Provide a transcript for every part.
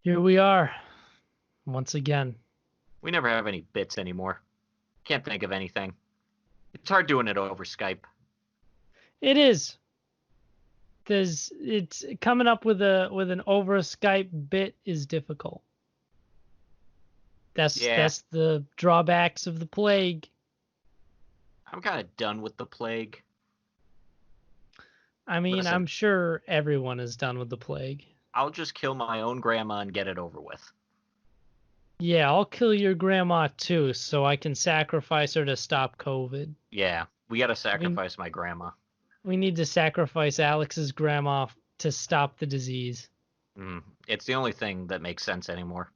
Here we are, once again. We never have any bits anymore. Can't think of anything. It's hard doing it over Skype. It is. It's coming up with an over Skype bit is difficult. That's the drawbacks of the plague. I'm kind of done with the plague. I mean, I'm sure everyone is done with the plague. I'll just kill my own grandma and get it over with. Yeah, I'll kill your grandma too, so I can sacrifice her to stop COVID. Yeah, we gotta sacrifice my grandma. We need to sacrifice Alex's grandma to stop the disease. It's the only thing that makes sense anymore.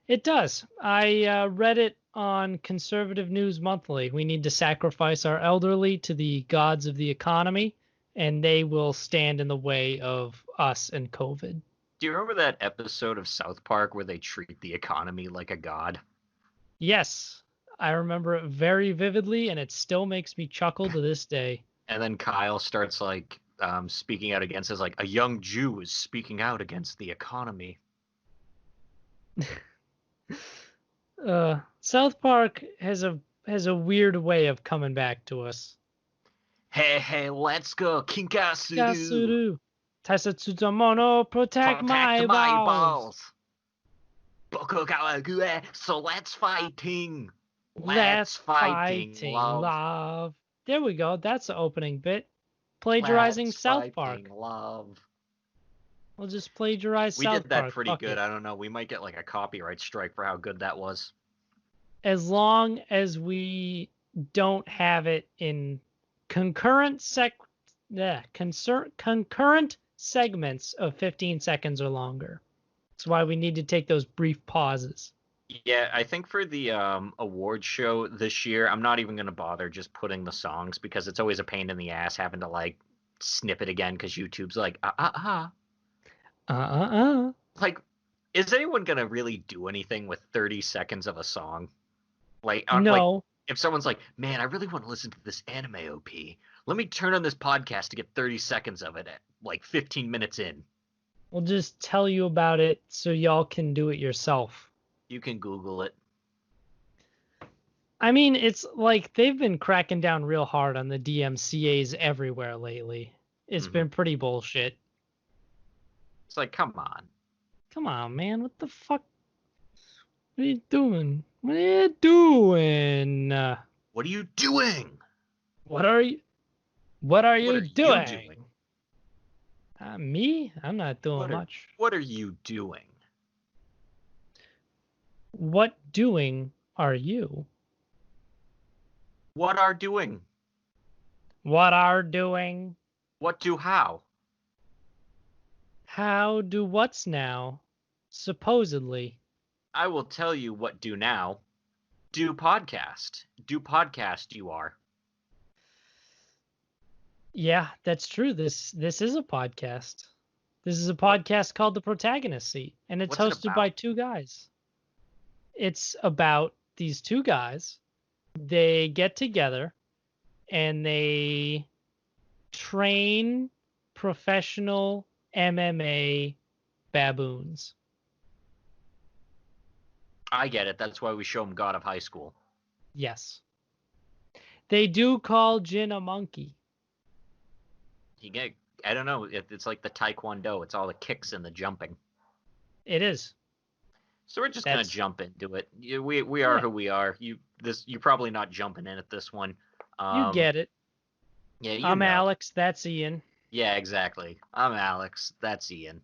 It does. I read it on Conservative News Monthly. We need to sacrifice our elderly to the gods of the economy, and they will stand in the way of us and COVID. Do you remember that episode of South Park where they treat the economy like a god? Yes, I remember it very vividly, and it still makes me chuckle to this day. And then Kyle starts speaking out against it, like a young Jew is speaking out against the economy. South Park has a weird way of coming back to us. Hey, let's go, Kinkasuru. Taisatsuzamono, protect my balls. Boko Kawague, so let's fighting. Let's fighting, love. There we go. That's the opening bit. Plagiarizing South Park. Love. We'll just plagiarize South Park. We did that pretty good. I don't know. We might get like a copyright strike for how good that was. As long as we don't have it in concurrent segments of 15 seconds or longer. That's why we need to take those brief pauses. Yeah, I think for the award show this year, I'm not even going to bother just putting the songs because it's always a pain in the ass having to like snip it again because YouTube's like, Like, is anyone going to really do anything with 30 seconds of a song? No. Like, if someone's like, man, I really want to listen to this anime OP, let me turn on this podcast to get 30 seconds of it at like 15 minutes in. We'll just tell you about it so y'all can do it yourself. You can Google it. I mean, it's like they've been cracking down real hard on the DMCAs everywhere lately. It's been pretty bullshit. It's like, come on. Come on, man. What the fuck? What are you doing? What are you doing? What are you doing? What are you doing? Me? I'm not doing much. What are you doing? What doing are you? What are doing? What are doing? What do how? How do what's now? Supposedly. I will tell you what do now. Do podcast. Do podcast you are. Yeah, that's true. This is a podcast. This is a podcast called The Protagonist Seat, and it's hosted by two guys. It's about these two guys. They get together and they train professional MMA baboons. I get it. That's why we show them God of High School. Yes. They do call Jin a monkey. I don't know. It's like the Taekwondo. It's all the kicks and the jumping. It is. So we're just gonna jump into it. We are who we are. You're probably not jumping in at this one. You get it. Yeah, I'm Alex. That's Ian. Yeah, exactly. I'm Alex. That's Ian.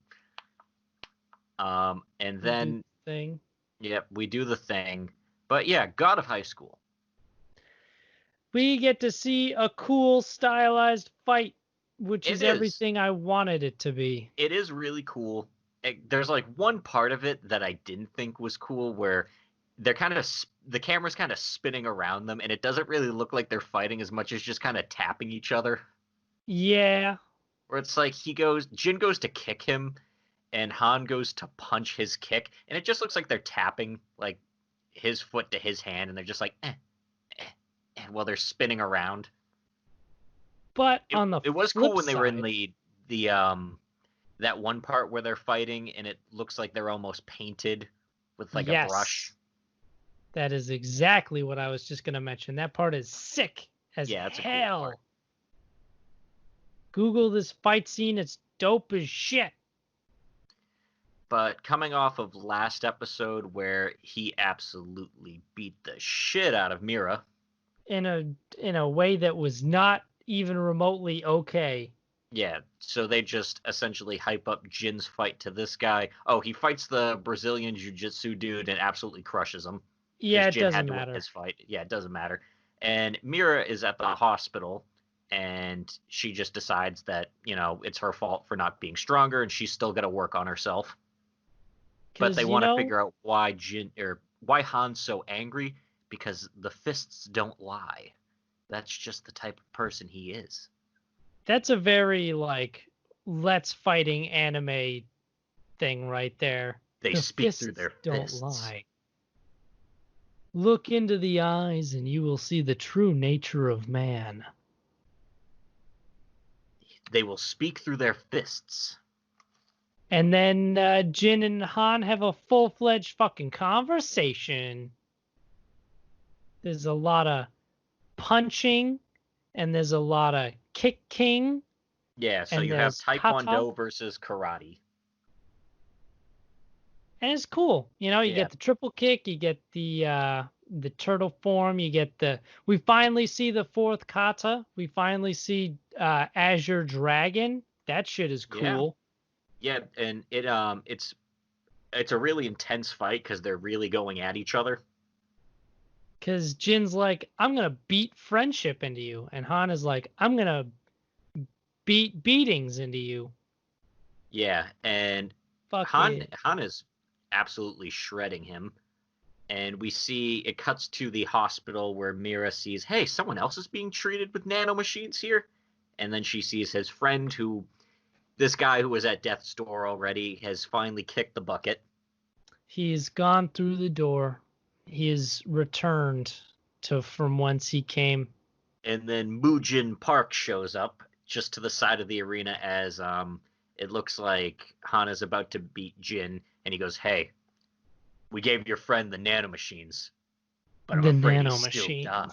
And then thing. Yep, we do the thing. But yeah, God of High School. We get to see a cool stylized fight, which is everything I wanted it to be. It is really cool. There's like one part of it that I didn't think was cool where they're the camera's kind of spinning around them and it doesn't really look like they're fighting as much as just kind of tapping each other. Yeah. Where it's like Jin goes to kick him and Han goes to punch his kick and it just looks like they're tapping like his foot to his hand and they're just like while they're spinning around. But it was cool when they were in the that one part where they're fighting and it looks like they're almost painted with like a brush. Yes. That is exactly what I was just going to mention. That part is sick as Yeah, that's a cool hell. part. Google this fight scene. It's dope as shit. But coming off of last episode where he absolutely beat the shit out of Mira. In a way that was not even remotely okay. Yeah, so they just essentially hype up Jin's fight to this guy. Oh, he fights the Brazilian jiu-jitsu dude and absolutely crushes him. Yeah, it Jin doesn't had to win matter. his fight. Yeah, it doesn't matter. And Mira is at the hospital, and she just decides that, it's her fault for not being stronger, and she's still got to work on herself. But they want to figure out why why Han's so angry, because the fists don't lie. That's just the type of person he is. That's a very let's fighting anime thing right there. They speak through their fists. Don't lie. Look into the eyes and you will see the true nature of man. They will speak through their fists. And then Jin and Han have a full-fledged fucking conversation. There's a lot of punching, and there's a lot of kicking. Yeah, so you have Taekwondo versus karate. And it's cool. You get the triple kick, you get the turtle form, we finally see the fourth kata. We finally see Azure Dragon. That shit is cool. Yeah, and it's a really intense fight because they're really going at each other. Because Jin's like, I'm gonna beat friendship into you, and Han is like, I'm gonna beat beatings into you. Yeah, and Han is absolutely shredding him. And we see it cuts to the hospital where Mira sees, hey, someone else is being treated with nanomachines here. And then she sees his friend this guy who was at death's door already has finally kicked the bucket. He's gone through the door. He is returned from whence he came. And then Mujin Park shows up just to the side of the arena as it looks like Han is about to beat Jin. And he goes, hey, we gave your friend the nanomachines, but I'm afraid he still died.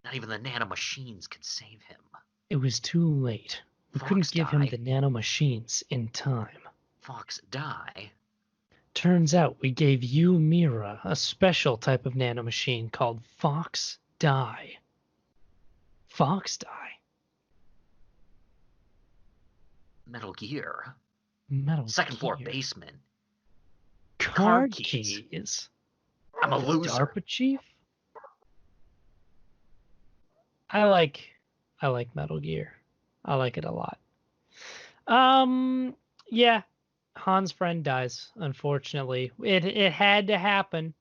Not even the nanomachines could save him. It was too late. We couldn't give him the nanomachines in time. Fox die. Turns out we gave you, Mira, a special type of nanomachine called Fox Die. Fox Die. Metal Gear. Second floor basement. Card keys. I'm a loser. DARPA chief. I like Metal Gear. I like it a lot. Yeah, Han's friend dies, unfortunately. It had to happen,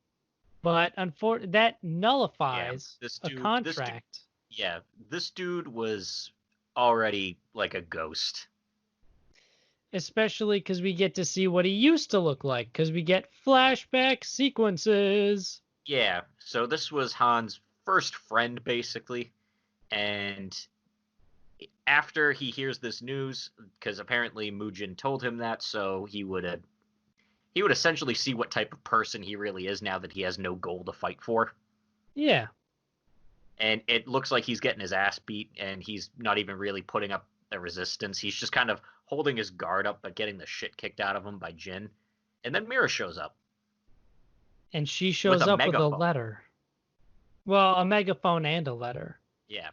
but that nullifies a contract. This dude was already like a ghost. Especially because we get to see what he used to look like, because we get flashback sequences. Yeah, so this was Han's first friend, basically. And after he hears this news, because apparently Mujin told him that, so he would essentially see what type of person he really is now that he has no goal to fight for. Yeah. And it looks like he's getting his ass beat, and he's not even really putting up the resistance. He's just kind of holding his guard up, but getting the shit kicked out of him by Jin. And then Mira shows up. And she shows up with a letter. Well, a megaphone and a letter. Yeah.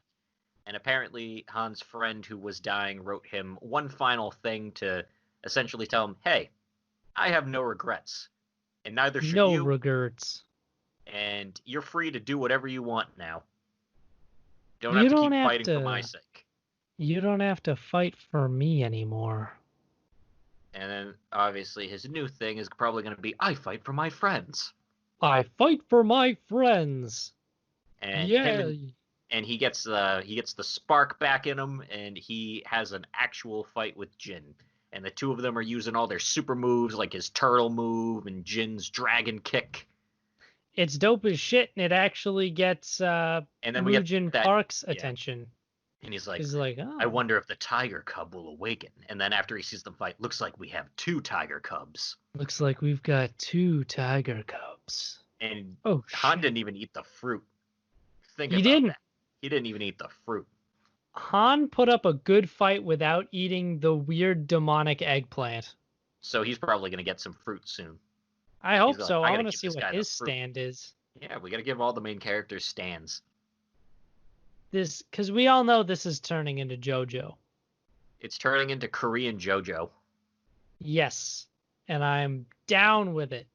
And apparently Han's friend who was dying wrote him one final thing to essentially tell him, hey, I have no regrets. And neither should you. No regrets. And you're free to do whatever you want now. Don't have to keep fighting for my sake. You don't have to fight for me anymore. And then, obviously, his new thing is probably going to be, I fight for my friends. I fight for my friends. And and he gets the spark back in him, and he has an actual fight with Jin. And the two of them are using all their super moves, like his turtle move and Jin's dragon kick. It's dope as shit, and it actually gets Mujin Park's attention. And he's like, He's like, I oh, wonder if the tiger cub will awaken. And then after he sees them fight, looks like we have 2 tiger cubs. looks like we've got 2 tiger cubs. And Oh, Han shit. didn't even eat the fruit. Think He about didn't. that. He didn't even eat the fruit. Han put up a good fight without eating the weird demonic eggplant. So he's probably going to get some fruit soon. I hope like, so. I I gotta want to give see this what guy the his fruit. stand is. Yeah, we got to give all the main characters stands. This, because we all know this is turning into JoJo. It's turning into Korean JoJo. Yes, and I'm down with it.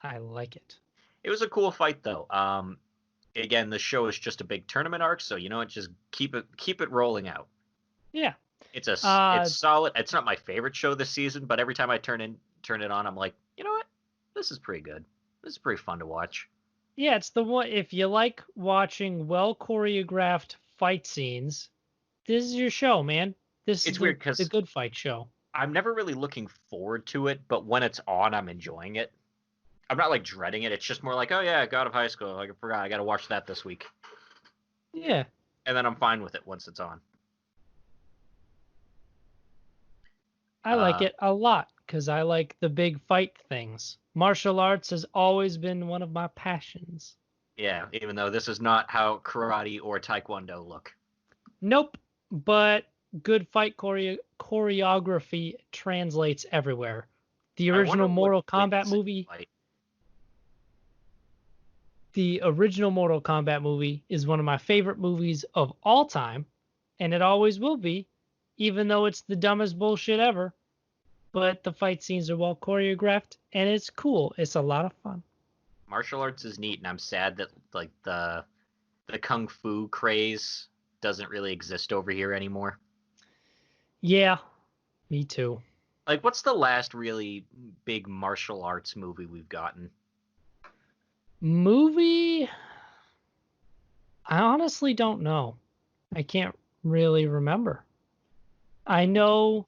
I like it. It was a cool fight though. Again, the show is just a big tournament arc, so you know what, just keep it rolling out. Yeah. It's solid. It's not my favorite show this season, but every time I turn it on, I'm like, you know what? This is pretty good. This is pretty fun to watch. Yeah, it's the one, if you like watching well choreographed fight scenes, this is your show, man. This It's is weird because the good fight show. I'm never really looking forward to it, but when it's on, I'm enjoying it. I'm not like dreading it. It's just more like, oh yeah, God of High School. Like I forgot, I got to watch that this week. Yeah. And then I'm fine with it once it's on. I like it a lot because I like the big fight things. Martial arts has always been one of my passions. Yeah, even though this is not how karate or taekwondo look. Nope, but good fight choreography translates everywhere. The original Mortal Kombat movie. The original Mortal Kombat movie is one of my favorite movies of all time, and it always will be, even though it's the dumbest bullshit ever. But the fight scenes are well choreographed, and it's cool. It's a lot of fun. Martial arts is neat, and I'm sad that like the kung fu craze doesn't really exist over here anymore. Yeah, me too. Like, what's the last really big martial arts movie we've gotten? Movie? I honestly don't know. I can't really remember. I know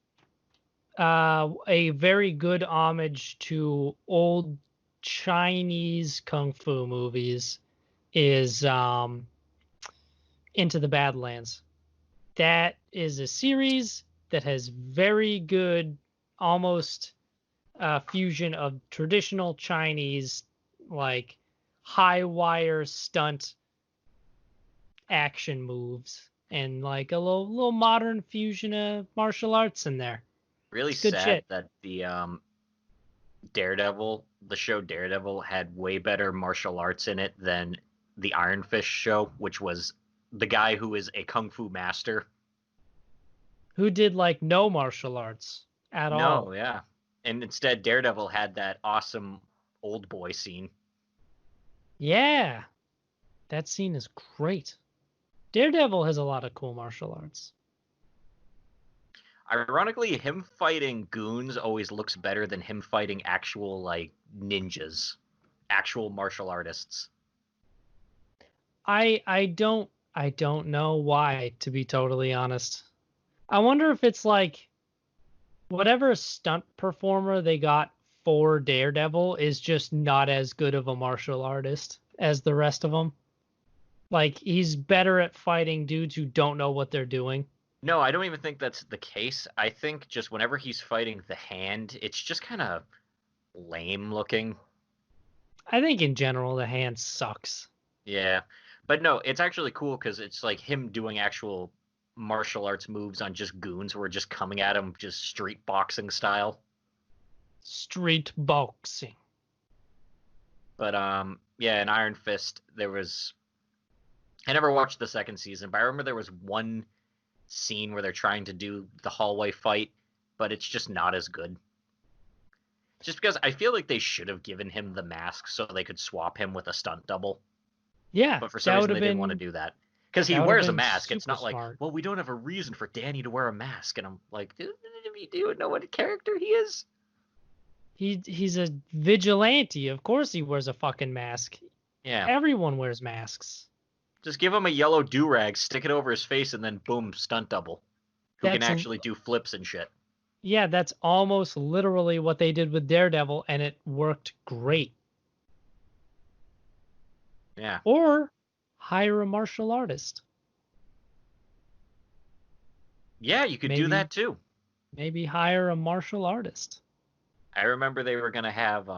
a very good homage to old Chinese kung fu movies is Into the Badlands. That is a series that has very good, almost fusion of traditional Chinese, like high wire stunt action moves and like a little modern fusion of martial arts in there. Really it's good sad shit. that the the show Daredevil had way better martial arts in it than the Iron Fist show, which was the guy who is a kung fu master. Who did like no martial arts at all. No, yeah. And instead Daredevil had that awesome old boy scene. Yeah. That scene is great. Daredevil has a lot of cool martial arts. Ironically, him fighting goons always looks better than him fighting actual like ninjas, actual martial artists. I don't know why, to be totally honest. I wonder if it's like whatever stunt performer they got for Daredevil is just not as good of a martial artist as the rest of them. Like he's better at fighting dudes who don't know what they're doing. No, I don't even think that's the case. I think just whenever he's fighting the hand, it's just kind of lame looking. I think in general the hand sucks. Yeah. But no, it's actually cool because it's like him doing actual martial arts moves on just goons who are just coming at him just street boxing style. Street boxing. But yeah, in Iron Fist there was I never watched the second season, but I remember there was one scene where they're trying to do the hallway fight, but it's just not as good. Just because I feel like they should have given him the mask so they could swap him with a stunt double. Yeah, but for some reason they didn't want to do that because he wears a mask. It's not like, well, we don't have a reason for Danny to wear a mask, and I'm like, do you know what character he is? He's a vigilante. Of course he wears a fucking mask. Yeah, everyone wears masks. Just give him a yellow do-rag, stick it over his face, and then boom, stunt double. Who can actually do flips and shit. Yeah, that's almost literally what they did with Daredevil, and it worked great. Yeah. Or hire a martial artist. Yeah, you could do that too. Maybe hire a martial artist. I remember they were gonna have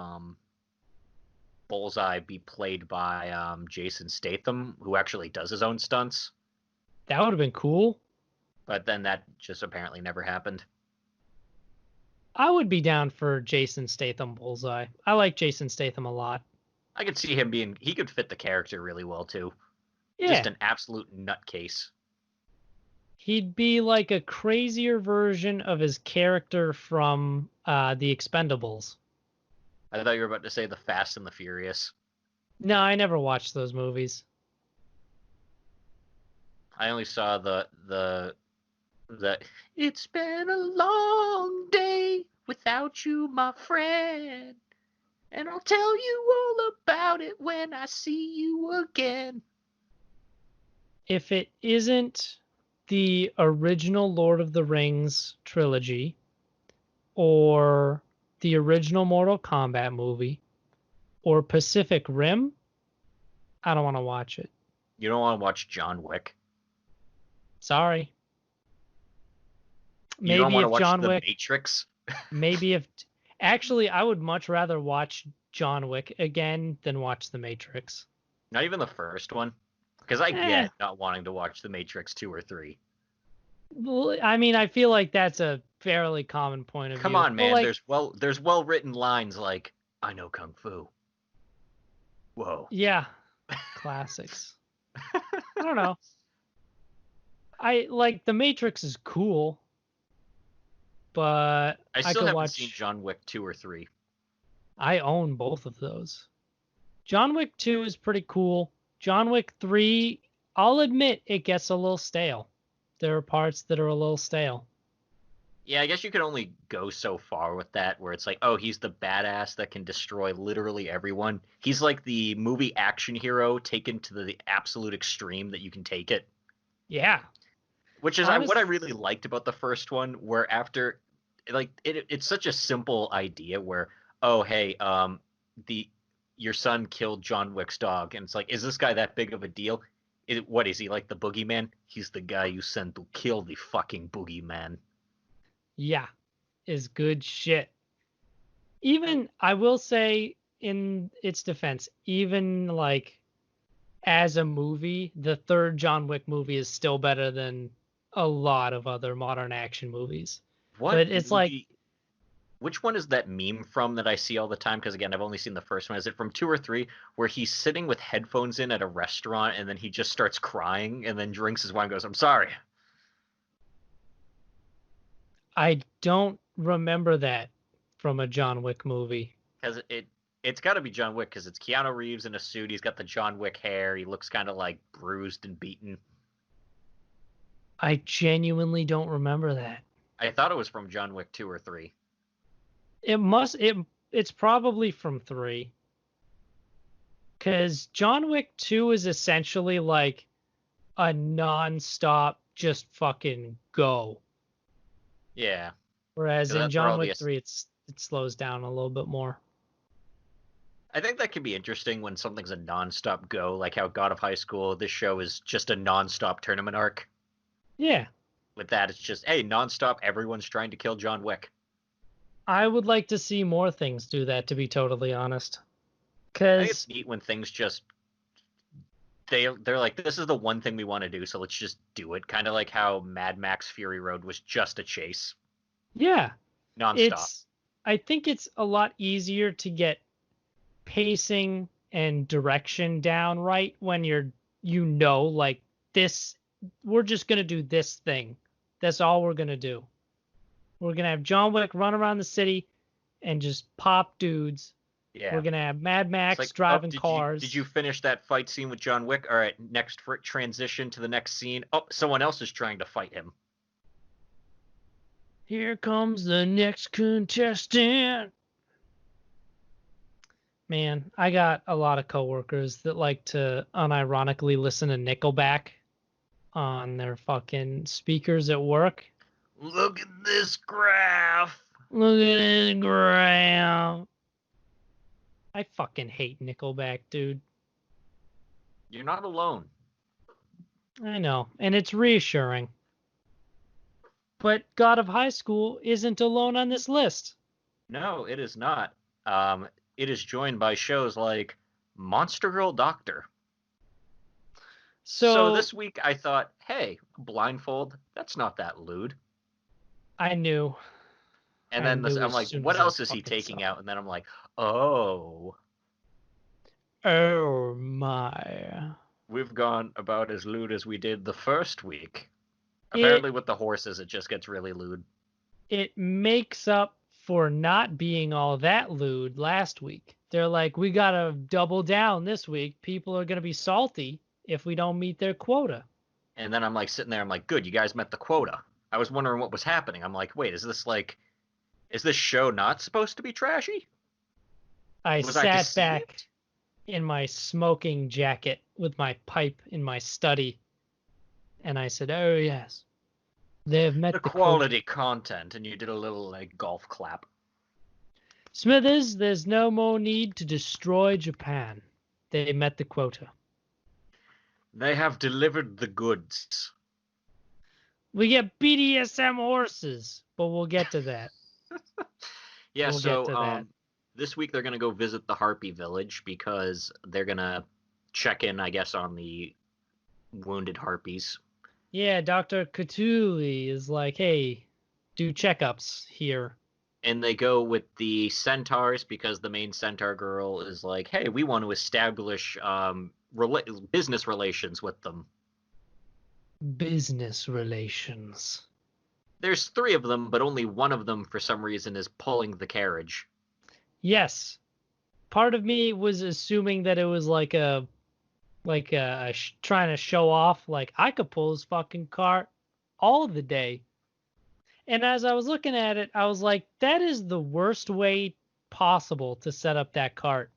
Bullseye be played by Jason Statham, who actually does his own stunts. That would have been cool. But then that just apparently never happened. I would be down for Jason Statham Bullseye. I like Jason Statham a lot. I could see him he could fit the character really well too. Yeah. Just an absolute nutcase. He'd be like a crazier version of his character from The Expendables. I thought you were about to say The Fast and the Furious. No, I never watched those movies. I only saw the It's been a long day without you, my friend, and I'll tell you all about it when I see you again. If it isn't the original Lord of the Rings trilogy or the original Mortal Kombat movie or Pacific Rim, I don't want to watch it. You don't want to watch John Wick? Sorry. You don't want to watch The Matrix? Maybe if... Actually, I would much rather watch John Wick again than watch The Matrix. Not even the first one? Because I get not wanting to watch The Matrix 2 or 3. Well, I mean, I feel like that's a fairly common point of view. Come on, man. Like, there's well-written lines like, I know Kung Fu. Whoa. Yeah. Classics. I don't know. I like The Matrix is cool, but I still haven't seen John Wick 2 or 3. I own both of those. John Wick 2 is pretty cool. John Wick 3, I'll admit it gets a little stale. There are parts that are a little stale. Yeah, I guess you can only go so far with that, where it's like, oh, he's the badass that can destroy literally everyone. He's like the movie action hero taken to the absolute extreme that you can take it. Yeah. Which is what I really liked about the first one, where after, like, it's such a simple idea where, oh, hey, your son killed John Wick's dog, and it's like, is this guy that big of a deal? What is he, like the boogeyman? He's the guy you sent to kill the fucking boogeyman. Yeah, is good shit. Even, I will say, in its defense, even like as a movie, the third John Wick movie is still better than a lot of other modern action movies. But it's like, which one is that meme from that I see all the time? Because again, I've only seen the first one. Is it from 2 or 3 where he's sitting with headphones in at a restaurant and then he just starts crying and then drinks his wine and goes, I'm sorry. I don't remember that from a John Wick movie. Because it's got to be John Wick because it's Keanu Reeves in a suit. He's got the John Wick hair. He looks kind of like bruised and beaten. I genuinely don't remember that. I thought it was from John Wick 2 or 3. It's probably from 3. Because John Wick 2 is essentially like a non-stop just fucking go. Yeah. Whereas in John Wick 3, it slows down a little bit more. I think that can be interesting when something's a non-stop go, like how God of High School, this show is just a non-stop tournament arc. Yeah. With that, it's just, hey, non-stop, everyone's trying to kill John Wick. I would like to see more things do that, to be totally honest. I think it's neat when things just they're like, this is the one thing we want to do, so let's just do it. Kind of like how Mad Max Fury Road was just a chase. Yeah. Nonstop. I think it's a lot easier to get pacing and direction down right when like this, we're just going to do this thing. That's all we're going to do. We're going to have John Wick run around the city and just pop dudes. Yeah. We're going to have Mad Max driving cars. Did you finish that fight scene with John Wick? All right, next transition to the next scene. Oh, someone else is trying to fight him. Here comes the next contestant. Man, I got a lot of coworkers that like to unironically listen to Nickelback on their fucking speakers at work. Look at this graph. Look at this graph. I fucking hate Nickelback, dude. You're not alone. I know, and it's reassuring. But God of High School isn't alone on this list. No, it is not. It is joined by shows like Monster Girl Doctor. So this week I thought, hey, blindfold, that's not that lewd. I knew. And then I'm like, what else is he taking out? And then I'm like, oh. Oh my. We've gone about as lewd as we did the first week. Apparently with the horses, it just gets really lewd. It makes up for not being all that lewd last week. They're like, we gotta double down this week. People are gonna be salty if we don't meet their quota. And then I'm like sitting there, I'm like, good, you guys met the quota. I was wondering what was happening. I'm like, wait, is this show not supposed to be trashy? I sat back in my smoking jacket with my pipe in my study, and I said, oh yes, they have met the quality content, and you did a little like golf clap. Smithers, there's no more need to destroy Japan. They met the quota. They have delivered the goods. We get BDSM horses, but we'll get to that. Yeah, so this week they're going to go visit the Harpy Village because they're going to check in, I guess, on the wounded harpies. Yeah, Dr. Cthulhu is like, hey, do checkups here. And they go with the centaurs because the main centaur girl is like, hey, we want to establish business relations with them. Business relations. There's 3 of them, but only one of them, for some reason, is pulling the carriage. Yes. Part of me was assuming that it was like trying to show off, like, I could pull his fucking cart all of the day. And as I was looking at it, I was like, that is the worst way possible to set up that cart.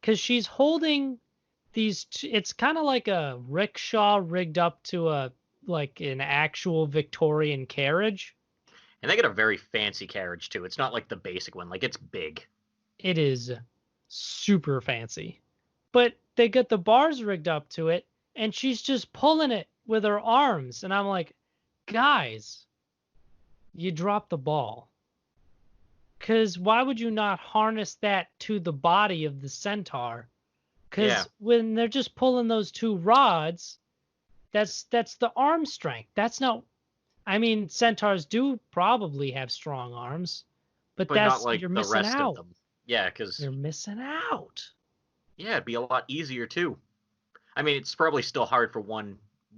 Because she's holding these, it's kind of like a rickshaw rigged up to an actual Victorian carriage. And they get a very fancy carriage, too. It's not like the basic one. Like, it's big. It is super fancy. But they get the bars rigged up to it, and she's just pulling it with her arms. And I'm like, guys, you dropped the ball. Because why would you not harness that to the body of the centaur? Because when they're just pulling those 2 rods, that's the arm strength. That's not. I mean, centaurs do probably have strong arms, but that's not like you're the missing rest out. Of them. Yeah, because you're missing out. Yeah, it'd be a lot easier too. I mean, it's probably still hard for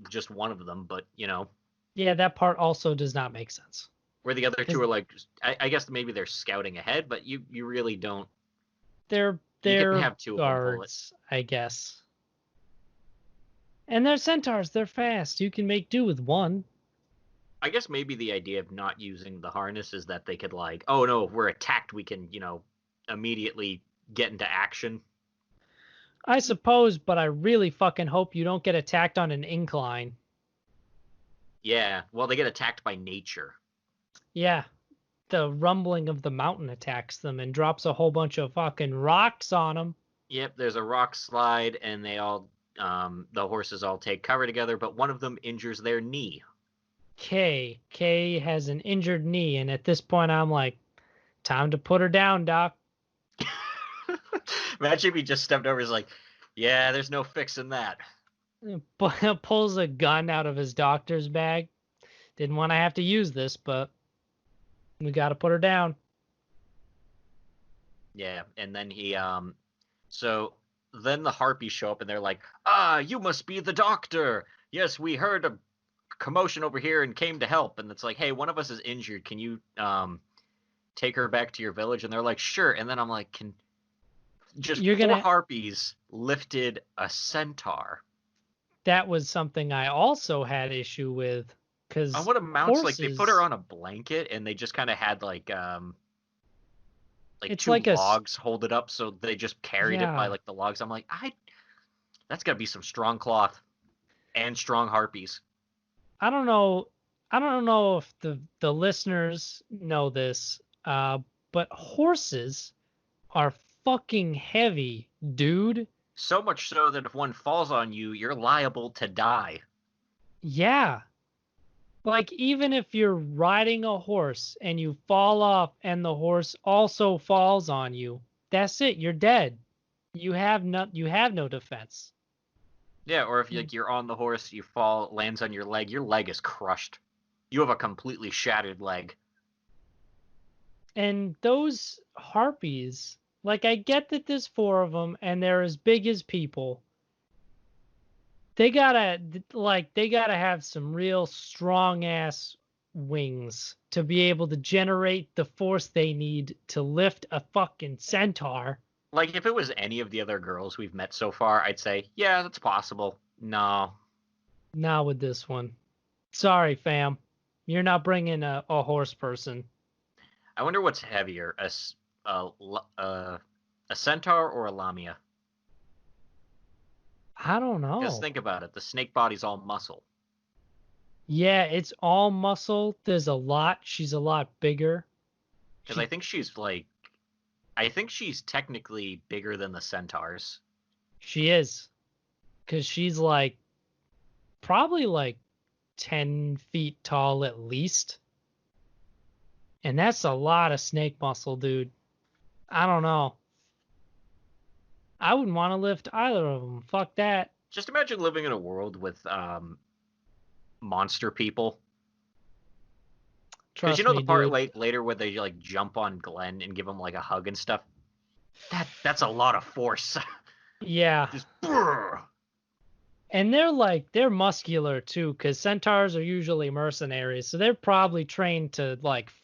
just one of them, but you know. Yeah, that part also does not make sense. Where the other 2 are like, I guess maybe they're scouting ahead, but you really don't. They're have 2 guards, I guess. And they're centaurs. They're fast. You can make do with one. I guess maybe the idea of not using the harness is that they could like, oh no, if we're attacked, we can, immediately get into action. I suppose, but I really fucking hope you don't get attacked on an incline. Yeah, well, they get attacked by nature. Yeah, the rumbling of the mountain attacks them and drops a whole bunch of fucking rocks on them. Yep, there's a rock slide, and they all, the horses all take cover together, but one of them injures their knee. Kay has an injured knee, and at this point, I'm like, time to put her down, Doc. Imagine if he just stepped over. He's like, yeah, there's no fixing that. Pulls a gun out of his doctor's bag. Didn't want to have to use this, but we got to put her down. Yeah, and then so then the harpies show up and they're like, you must be the doctor. Yes, we heard a commotion over here and came to help. And it's like, hey, one of us is injured. Can you take her back to your village? And they're like, sure. And then I'm like, four harpies lifted a centaur. That was something I also had issue with. Because on what amounts, like, they put her on a blanket and they just kind of had like two logs hold it up, so they just carried it by like the logs. I'm like, that's gotta be some strong cloth and strong harpies. I don't know if the listeners know this, but horses are fucking heavy, dude. So much so that if one falls on you, you're liable to die. Yeah. Like, even if you're riding a horse and you fall off and the horse also falls on you, that's it. You're dead. You have no defense. Yeah, or if you're on the horse, you fall, it lands on your leg is crushed. You have a completely shattered leg. And those harpies, like, I get that there's 4 of them and they're as big as people. They gotta have some real strong ass wings to be able to generate the force they need to lift a fucking centaur. Like, if it was any of the other girls we've met so far, I'd say, yeah, that's possible. No. Not with this one. Sorry, fam. You're not bringing a horse person. I wonder what's heavier, a centaur or a lamia? I don't know. Because think about it, the snake body's all muscle. Yeah, it's all muscle. She's a lot bigger. Because I think she's technically bigger than the centaurs. She is. Because she's probably 10 feet tall at least. And that's a lot of snake muscle, dude. I don't know. I wouldn't want to lift either of them. Fuck that. Just imagine living in a world with monster people. Because you know the part later where they jump on Glenn and give him a hug and stuff? That's a lot of force. Yeah. Just brrr. And they're muscular too, because centaurs are usually mercenaries, so they're probably trained to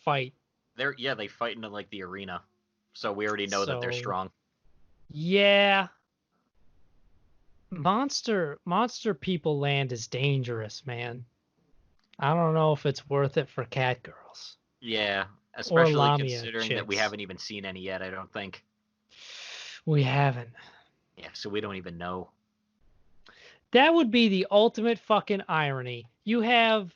fight. They fight in the arena. So we already know that they're strong. Yeah. Monster people land is dangerous, man. I don't know if it's worth it for cat girls. Yeah, especially considering that we haven't even seen any yet, I don't think. We haven't. Yeah, so we don't even know. That would be the ultimate fucking irony. You have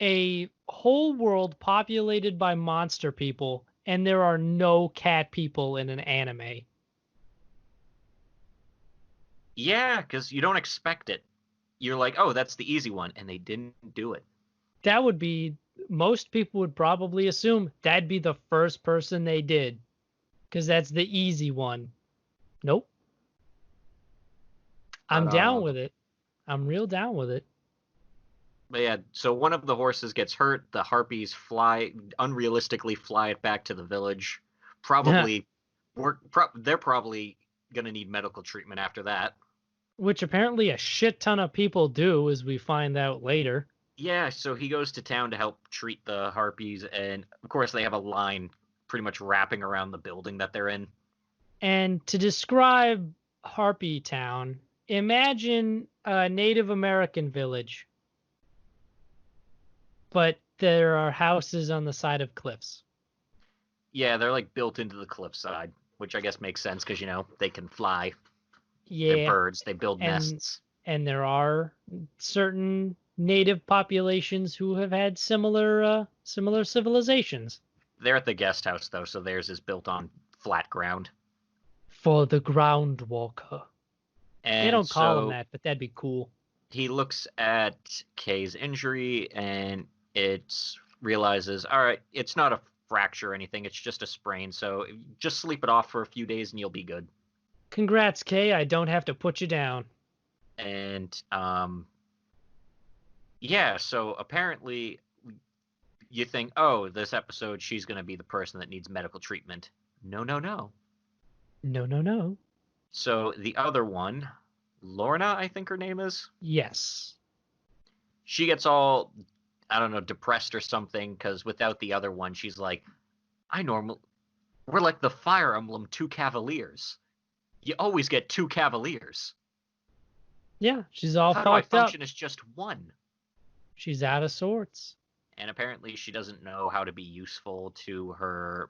a whole world populated by monster people, and there are no cat people in an anime. Yeah, because you don't expect it. You're like, oh, that's the easy one, and they didn't do it. That would be, most people would probably assume that'd be the first person they did, because that's the easy one. Nope. I'm down with it. I'm real down with it. But yeah, so one of the horses gets hurt. The harpies unrealistically fly it back to the village. They're probably gonna need medical treatment after that. Which apparently a shit ton of people do, as we find out later. Yeah, so he goes to town to help treat the harpies, and of course they have a line pretty much wrapping around the building that they're in. And to describe Harpy Town, imagine a Native American village, but there are houses on the side of cliffs. Yeah, they're built into the cliffside, which I guess makes sense because, they can fly. Yeah. They're birds. They build nests. And there are certain native populations who have had similar civilizations. They're at the guest house, though, so theirs is built on flat ground. For the ground walker. And they don't call him that, but that'd be cool. He looks at Kay's injury and realizes, all right, it's not a fracture or anything. It's just a sprain. So just sleep it off for a few days and you'll be good. Congrats, Kay. I don't have to put you down. And yeah, so apparently you think, oh, this episode, she's going to be the person that needs medical treatment. No. No. So the other one, Lorna, I think her name is? Yes. She gets all, I don't know, depressed or something, because without the other one, she's like, we're like the Fire Emblem 2 Cavaliers. You always get 2 Cavaliers. Yeah, she's all fucked up. How do I function as just one? She's out of sorts. And apparently she doesn't know how to be useful to her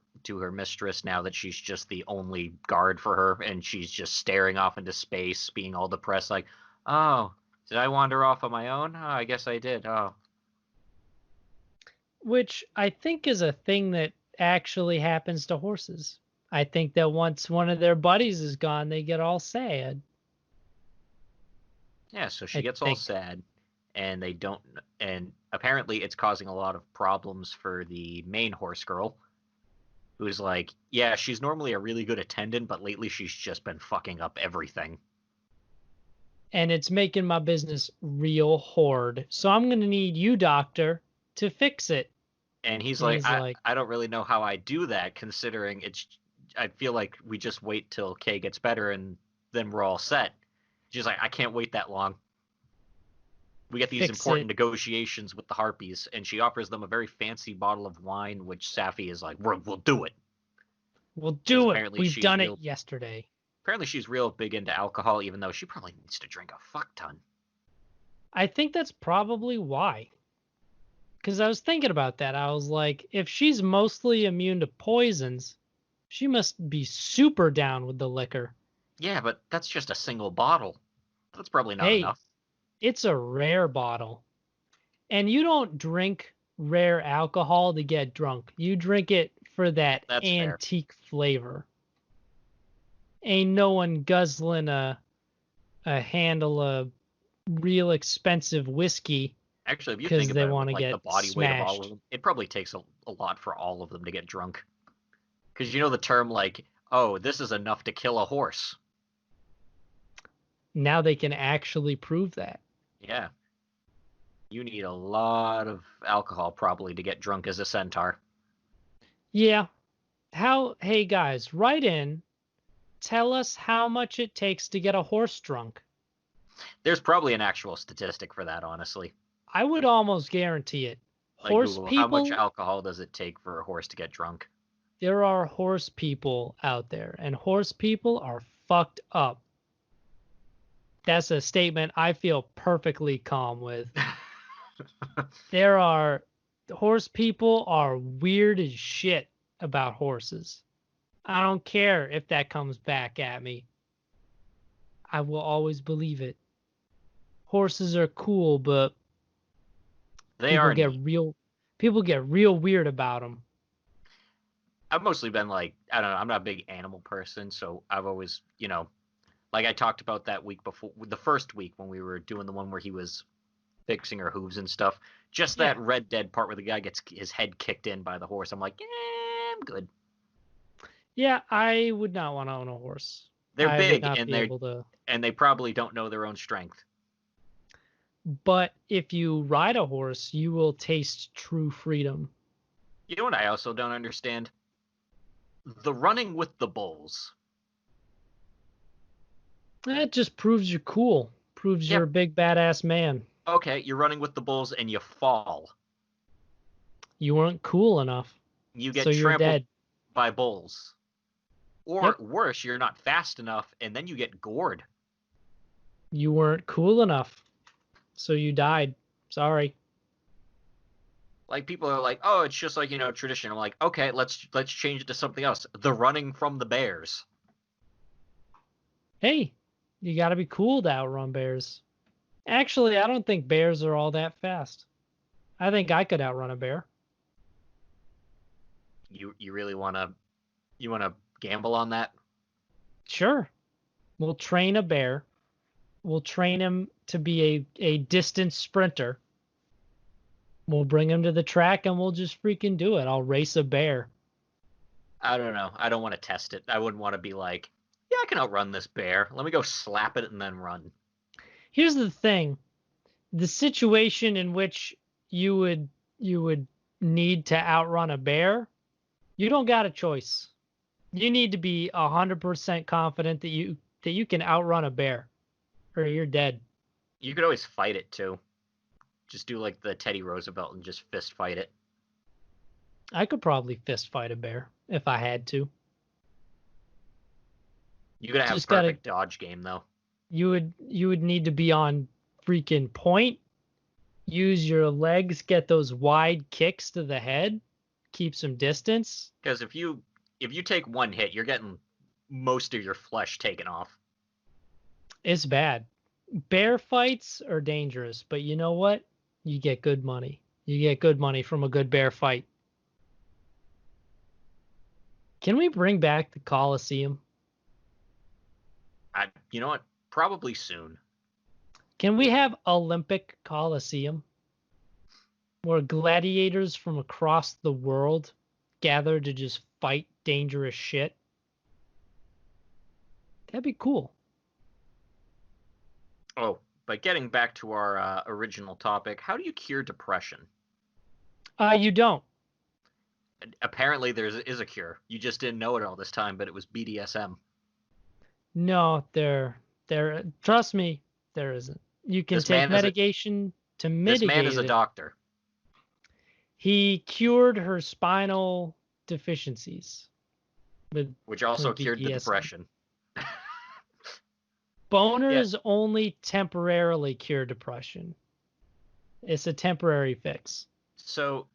mistress now that she's just the only guard for her, and she's just staring off into space, being all depressed, like, oh, did I wander off on my own? Oh, I guess I did. Oh. Which I think is a thing that actually happens to horses. I think that once one of their buddies is gone, they get all sad. Yeah, so she gets all sad. and they don't. And apparently, it's causing a lot of problems for the main horse girl, who's like, yeah, she's normally a really good attendant, but lately she's just been fucking up everything. And it's making my business real hard. So I'm going to need you, doctor, to fix it. And he's like, I don't really know how I do that, considering I feel like we just wait till Kay gets better and then we're all set. She's like, I can't wait that long. We get these important negotiations with the Harpies, and she offers them a very fancy bottle of wine, which Safi is like, we'll do it. We'll do it. We've done it yesterday. Apparently she's real big into alcohol, even though she probably needs to drink a fuck ton. I think that's probably why. Because I was thinking about that. I was like, if she's mostly immune to poisons, she must be super down with the liquor. Yeah, but that's just a single bottle. That's probably not enough. It's a rare bottle. And you don't drink rare alcohol to get drunk. You drink it for that's antique flavor. Ain't no one guzzling a handle of real expensive whiskey. Actually, if you think about it, like the body weight of all of them, it probably takes a lot for all of them to get drunk. Because you know the term like, oh, this is enough to kill a horse. Now they can actually prove that. Yeah. You need a lot of alcohol probably to get drunk as a centaur. Yeah. Hey guys, write in. Tell us how much it takes to get a horse drunk. There's probably an actual statistic for that, honestly. I would almost guarantee it. Like horse Google, people, how much alcohol does it take for a horse to get drunk? There are horse people out there, and horse people are fucked up. That's a statement I feel perfectly calm with. Horse people are weird as shit about horses. I don't care if that comes back at me. I will always believe it. Horses are cool, but people get real weird about them. I've mostly been like, I don't know, I'm not a big animal person, so I've always, like I talked about that week before, the first week when we were doing the one where he was fixing her hooves and stuff. Just that Red Dead part where the guy gets his head kicked in by the horse. I'm like, I'm good. Yeah, I would not want to own a horse. They're big and they probably don't know their own strength. But if you ride a horse, you will taste true freedom. You know what I also don't understand? The running with the bulls. That just proves you're cool. Proves you're a big badass man. Okay, you're running with the bulls and you fall. You weren't cool enough. You get trampled by bulls. Or worse, you're not fast enough and then you get gored. You weren't cool enough. So you died. Sorry. Like people are like, oh, it's just like, tradition. I'm like, okay, let's change it to something else. The running from the bears. Hey, you got to be cool to outrun bears. Actually, I don't think bears are all that fast. I think I could outrun a bear. You really want to gamble on that? Sure. We'll train a bear. We'll train him to be a distance sprinter. We'll bring him to the track and we'll just freaking do it. I'll race a bear. I don't know. I don't want to test it. I wouldn't want to be like, yeah, I can outrun this bear. Let me go slap it and then run. Here's the thing. The situation in which you would need to outrun a bear, you don't got a choice. You need to be 100% confident that you can outrun a bear, or you're dead. You could always fight it too. Just do like the Teddy Roosevelt and just fist fight it. I could probably fist fight a bear if I had to. You gotta have a perfect dodge game though. You would need to be on freaking point. Use your legs, get those wide kicks to the head, keep some distance. Because if you take one hit, you're getting most of your flesh taken off. It's bad. Bear fights are dangerous, but you know what? You get good money. You get good money from a good bear fight. Can we bring back the Coliseum? You know what? Probably soon. Can we have Olympic Coliseum? Where gladiators from across the world gather to just fight dangerous shit? That'd be cool. Oh, but getting back to our original topic, how do you cure depression? You don't. Apparently, there is a cure. You just didn't know it all this time, but it was BDSM. No, there. Trust me, there isn't. You can take medication to mitigate this man is a doctor. He cured her spinal deficiencies. Which also cured the depression. Boners only temporarily cure depression. It's a temporary fix. So,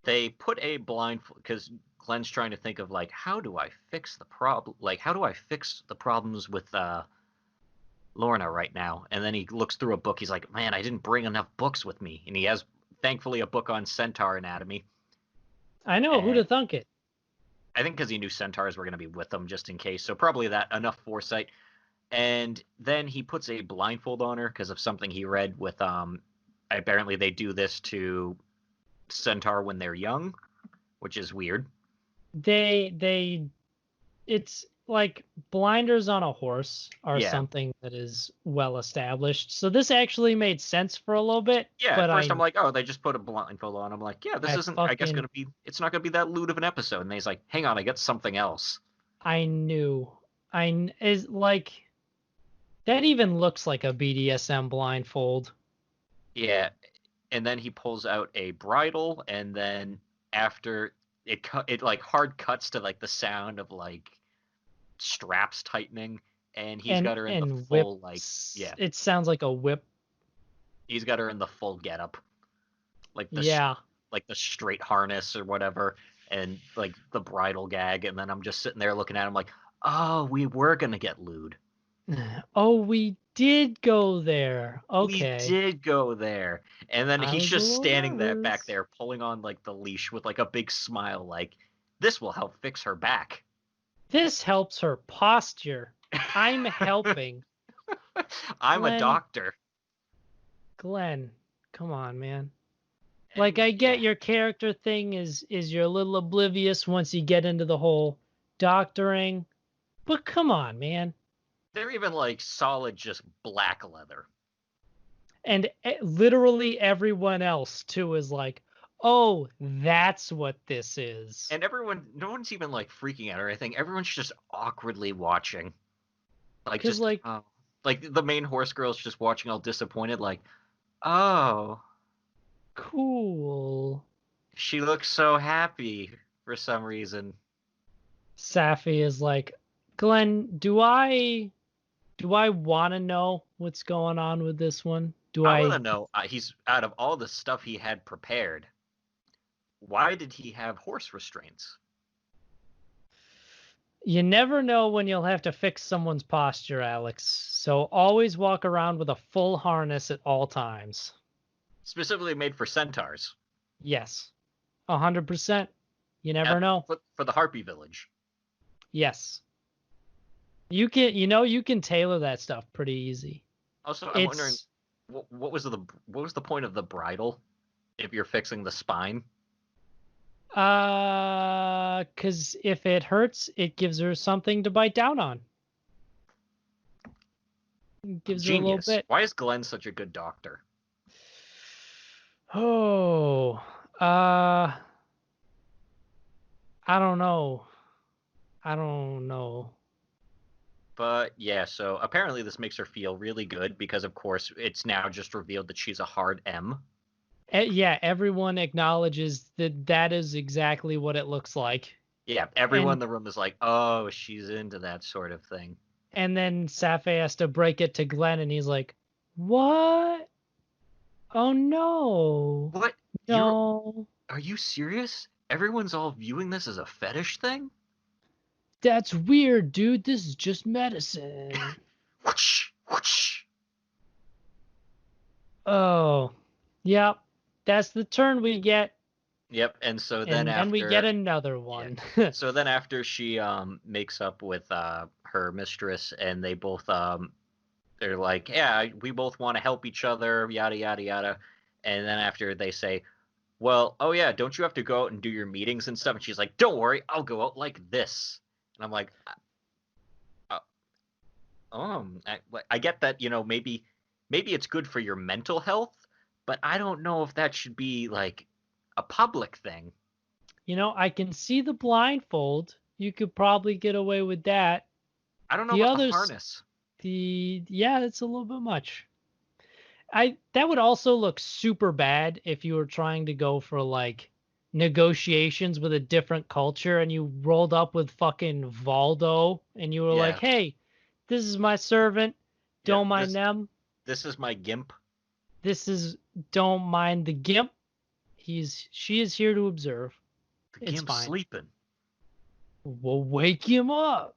they put a blindfold, because Glenn's trying to think of, like, how do I fix the problem? Like, how do I fix the problems with Lorna right now? And then he looks through a book. He's like, man, I didn't bring enough books with me. And he has, thankfully, a book on centaur anatomy. I know, who'd have thunk it? I think because he knew centaurs were going to be with him just in case. So probably that, enough foresight. And then he puts a blindfold on her because of something he read with, apparently they do this to centaur when they're young, which is weird. It's like blinders on a horse are something that is well established. So this actually made sense for a little bit. Yeah, but at first I'm like, oh, they just put a blindfold on. I'm like, yeah, this isn't, I guess, it's not gonna be that lewd of an episode. And he's like, hang on, I got something else. I knew. Is like, that even looks like a BDSM blindfold. Yeah, and then he pulls out a bridle, and then after it like hard cuts to like the sound of like straps tightening, and he's got her in the full like it sounds like a whip. He's got her in the full getup, like the like the straight harness or whatever, and like the bridle gag, and then I'm just sitting there looking at him like, oh, we were gonna get lewd. Oh, we did go there. Okay. We did go there. And then he's just standing back there pulling on like the leash with like a big smile like, this will help fix her back. This helps her posture. I'm helping. I'm a doctor. Glenn, come on, man. Like, I get your character thing is you're a little oblivious once you get into the whole doctoring, but come on, man. They're even like solid, just black leather. And literally everyone else too is like, oh, that's what this is. And no one's even like freaking out or anything. Everyone's just awkwardly watching. Like, just like the main horse girl's just watching all disappointed, like, oh, cool. She looks so happy for some reason. Safi is like, Glenn, do I want to know what's going on with this one? I want to know, he's out of all the stuff he had prepared, why did he have horse restraints? You never know when you'll have to fix someone's posture, Alex. So always walk around with a full harness at all times. Specifically made for centaurs. Yes. 100%. You never know. For the Harpy Village. Yes. You can tailor that stuff pretty easy. Also, I'm wondering, what was the point of the bridle if you're fixing the spine? Because if it hurts, it gives her something to bite down on. It gives her a little bit. Why is Glenn such a good doctor? Oh, I don't know. But yeah, so apparently this makes her feel really good because, of course, it's now just revealed that she's a hard M. Yeah, everyone acknowledges that is exactly what it looks like. Yeah, everyone in the room is like, oh, she's into that sort of thing. And then Safi has to break it to Glenn, and he's like, what? Oh, no. What? No. Are you serious? Everyone's all viewing this as a fetish thing? That's weird, dude. This is just medicine. Whoosh, whoosh. Oh, yep. That's the turn we get. Yep, and so then then we get another one. Yeah. So then after she makes up with her mistress, and they both they're like, yeah, we both want to help each other, yada yada yada, and then after they say, well, oh yeah, don't you have to go out and do your meetings and stuff? And she's like, don't worry, I'll go out like this. And I'm like, I get that, maybe it's good for your mental health, but I don't know if that should be like a public thing. I can see the blindfold. You could probably get away with that. I don't know about the harness. Yeah, that's a little bit much. That would also look super bad if you were trying to go for like negotiations with a different culture and you rolled up with fucking Valdo and you were like, hey, this is my servant. Don't mind them. This is my gimp. Don't mind the gimp. She is here to observe. The gimp's sleeping. We'll wake him up.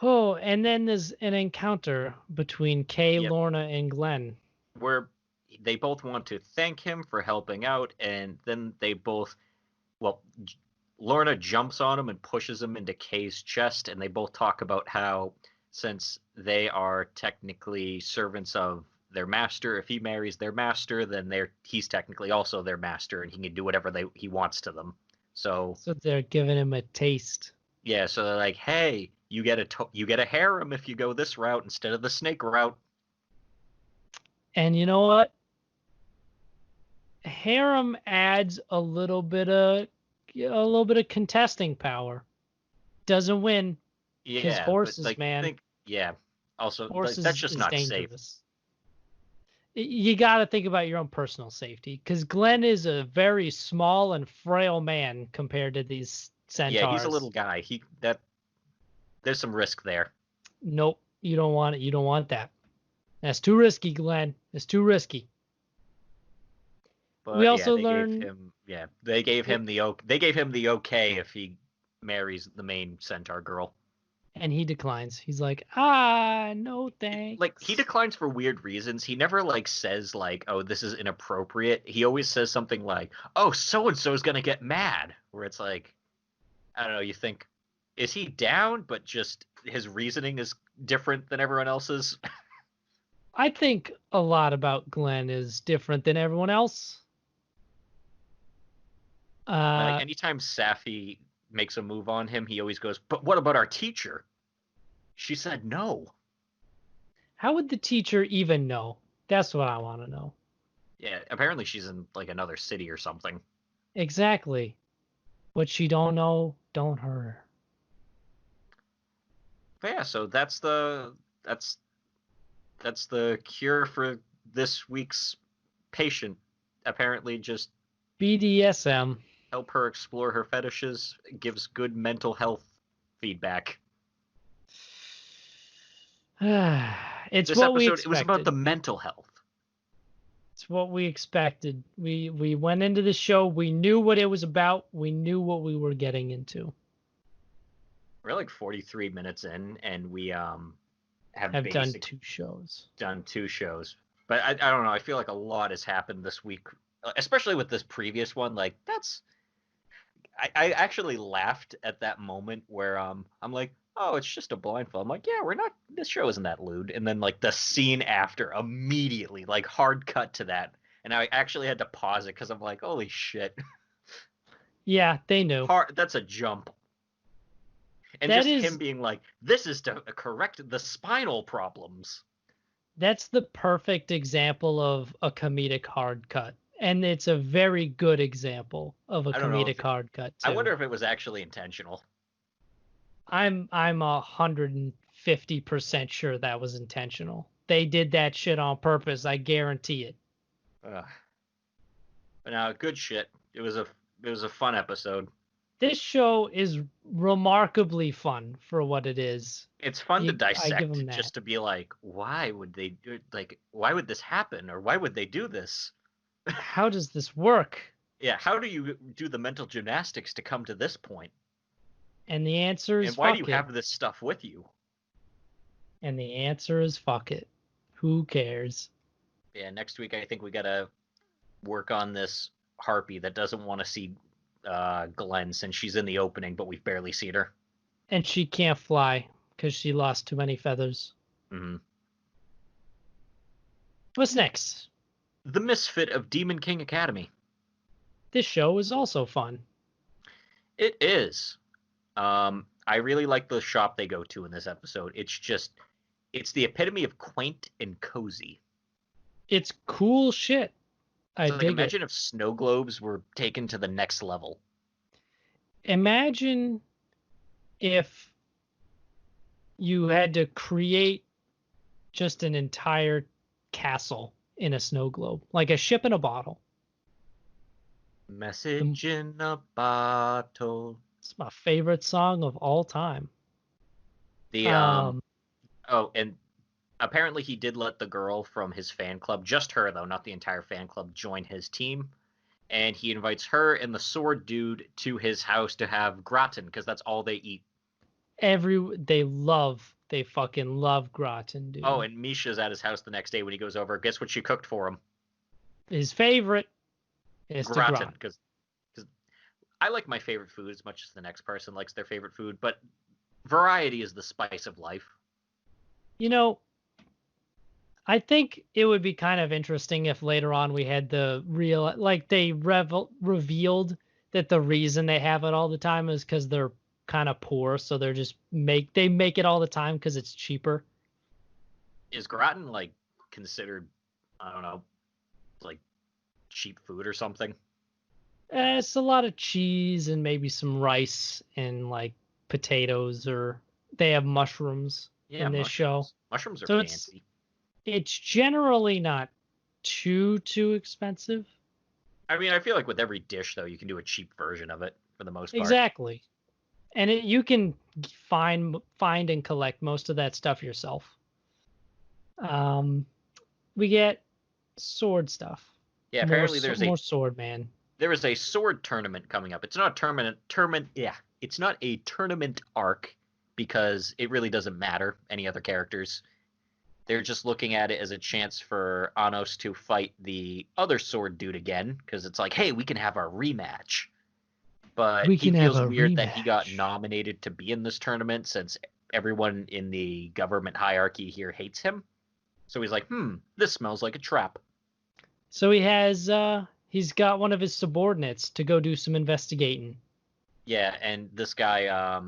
Oh, and then there's an encounter between Kay, Lorna, and Glenn. Where they both want to thank him for helping out, and then they both, Lorna jumps on him and pushes him into Kay's chest, and they both talk about how, since they are technically servants of their master, if he marries their master, then he's technically also their master, and he can do whatever he wants to them. So they're giving him a taste. Yeah, so they're like, hey, you get a harem if you go this route instead of the snake route. And you know what? Harem adds a little bit of contesting power. Doesn't win. His horses, man. Also, horses that's just not dangerous. Safe. You got to think about your own personal safety, because Glenn is a very small and frail man compared to these centaurs. Yeah, he's a little guy. There's some risk there. Nope, you don't want it. You don't want that. That's too risky, Glenn. It's too risky. But we also learned. They gave him the okay if he marries the main centaur girl. And he declines. He's like, no thanks. Like, he declines for weird reasons. He never, says, oh, this is inappropriate. He always says something like, oh, so-and-so is going to get mad. Where it's like, I don't know, you think, is he down, but just his reasoning is different than everyone else's? I think a lot about Glenn is different than everyone else. Anytime Safi makes a move on him, he always goes, but what about our teacher? She said no. How would the teacher even know? That's what I want to know. Yeah, apparently she's in another city or something. Exactly. What she don't know, don't hurt her. But yeah, so that's the cure for this week's patient. Apparently just BDSM. Help her explore her fetishes, gives good mental health feedback. It's this what episode, we expected. It was about the mental health. It's what we expected. We went into the show. We knew what it was about. We knew what we were getting into. We're 43 minutes in, and we have done 2 shows. Done 2 shows. But I don't know. I feel like a lot has happened this week, especially with this previous one. I actually laughed at that moment where I'm like, oh, it's just a blindfold. I'm like, yeah, this show isn't that lewd. And then the scene after immediately, hard cut to that. And I actually had to pause it because I'm like, holy shit. Yeah, they knew. That's a jump. And him being like, this is to correct the spinal problems. That's the perfect example of a comedic hard cut. And it's a very good example of a comedic hard cut, too. I wonder if it was actually intentional. I'm 150% sure that was intentional. They did that shit on purpose. I guarantee it. But now, good shit. It was a fun episode. This show is remarkably fun for what it is. It's fun to dissect, just to be like, why would they do why would this happen, or why would they do this? How does this work? Yeah, how do you do the mental gymnastics to come to this point? And the answer is, and why do you have this stuff with you? And the answer is, fuck it. Who cares? Yeah, next week I think we gotta work on this harpy that doesn't want to see Glenn, since she's in the opening, but we've barely seen her. And she can't fly because she lost too many feathers. Mm-hmm. What's next? The Misfit of Demon King Academy. This show is also fun. It is. I really like the shop they go to in this episode. It's the epitome of quaint and cozy. It's cool shit. So like, imagine if snow globes were taken to the next level. Imagine if you had to create just an entire castle in a snow globe, like a ship in a bottle. Message in a bottle. It's my favorite song of all time. And apparently he did let the girl from his fan club, just her though, not the entire fan club, join his team. And he invites her and the sword dude to his house to have gratin, because that's all they eat. They fucking love gratin, dude. Oh, and Misha's at his house the next day when he goes over. Guess what she cooked for him? His favorite is gratin. Because I like my favorite food as much as the next person likes their favorite food, but variety is the spice of life. You know, I think it would be kind of interesting if later on we had the real, like they revealed that the reason they have it all the time is because they're kind of poor, so they make it all the time because it's cheaper. Is gratin like considered, I don't know, like cheap food or something? It's a lot of cheese and maybe some rice and like potatoes, or they have mushrooms in this show. Mushrooms are fancy. It's generally not too expensive. I mean, I feel like with every dish though, you can do a cheap version of it for the most part. Exactly. And you can find and collect most of that stuff yourself. We get sword stuff. Yeah, apparently there's more sword man. There is a sword tournament coming up. It's not a tournament. Yeah, it's not a tournament arc because it really doesn't matter any other characters. They're just looking at it as a chance for Anos to fight the other sword dude again, because it's like, hey, we can have our rematch. But he feels weird that he got nominated to be in this tournament since everyone in the government hierarchy here hates him. So he's like, this smells like a trap. So he's got one of his subordinates to go do some investigating. Yeah, and this guy,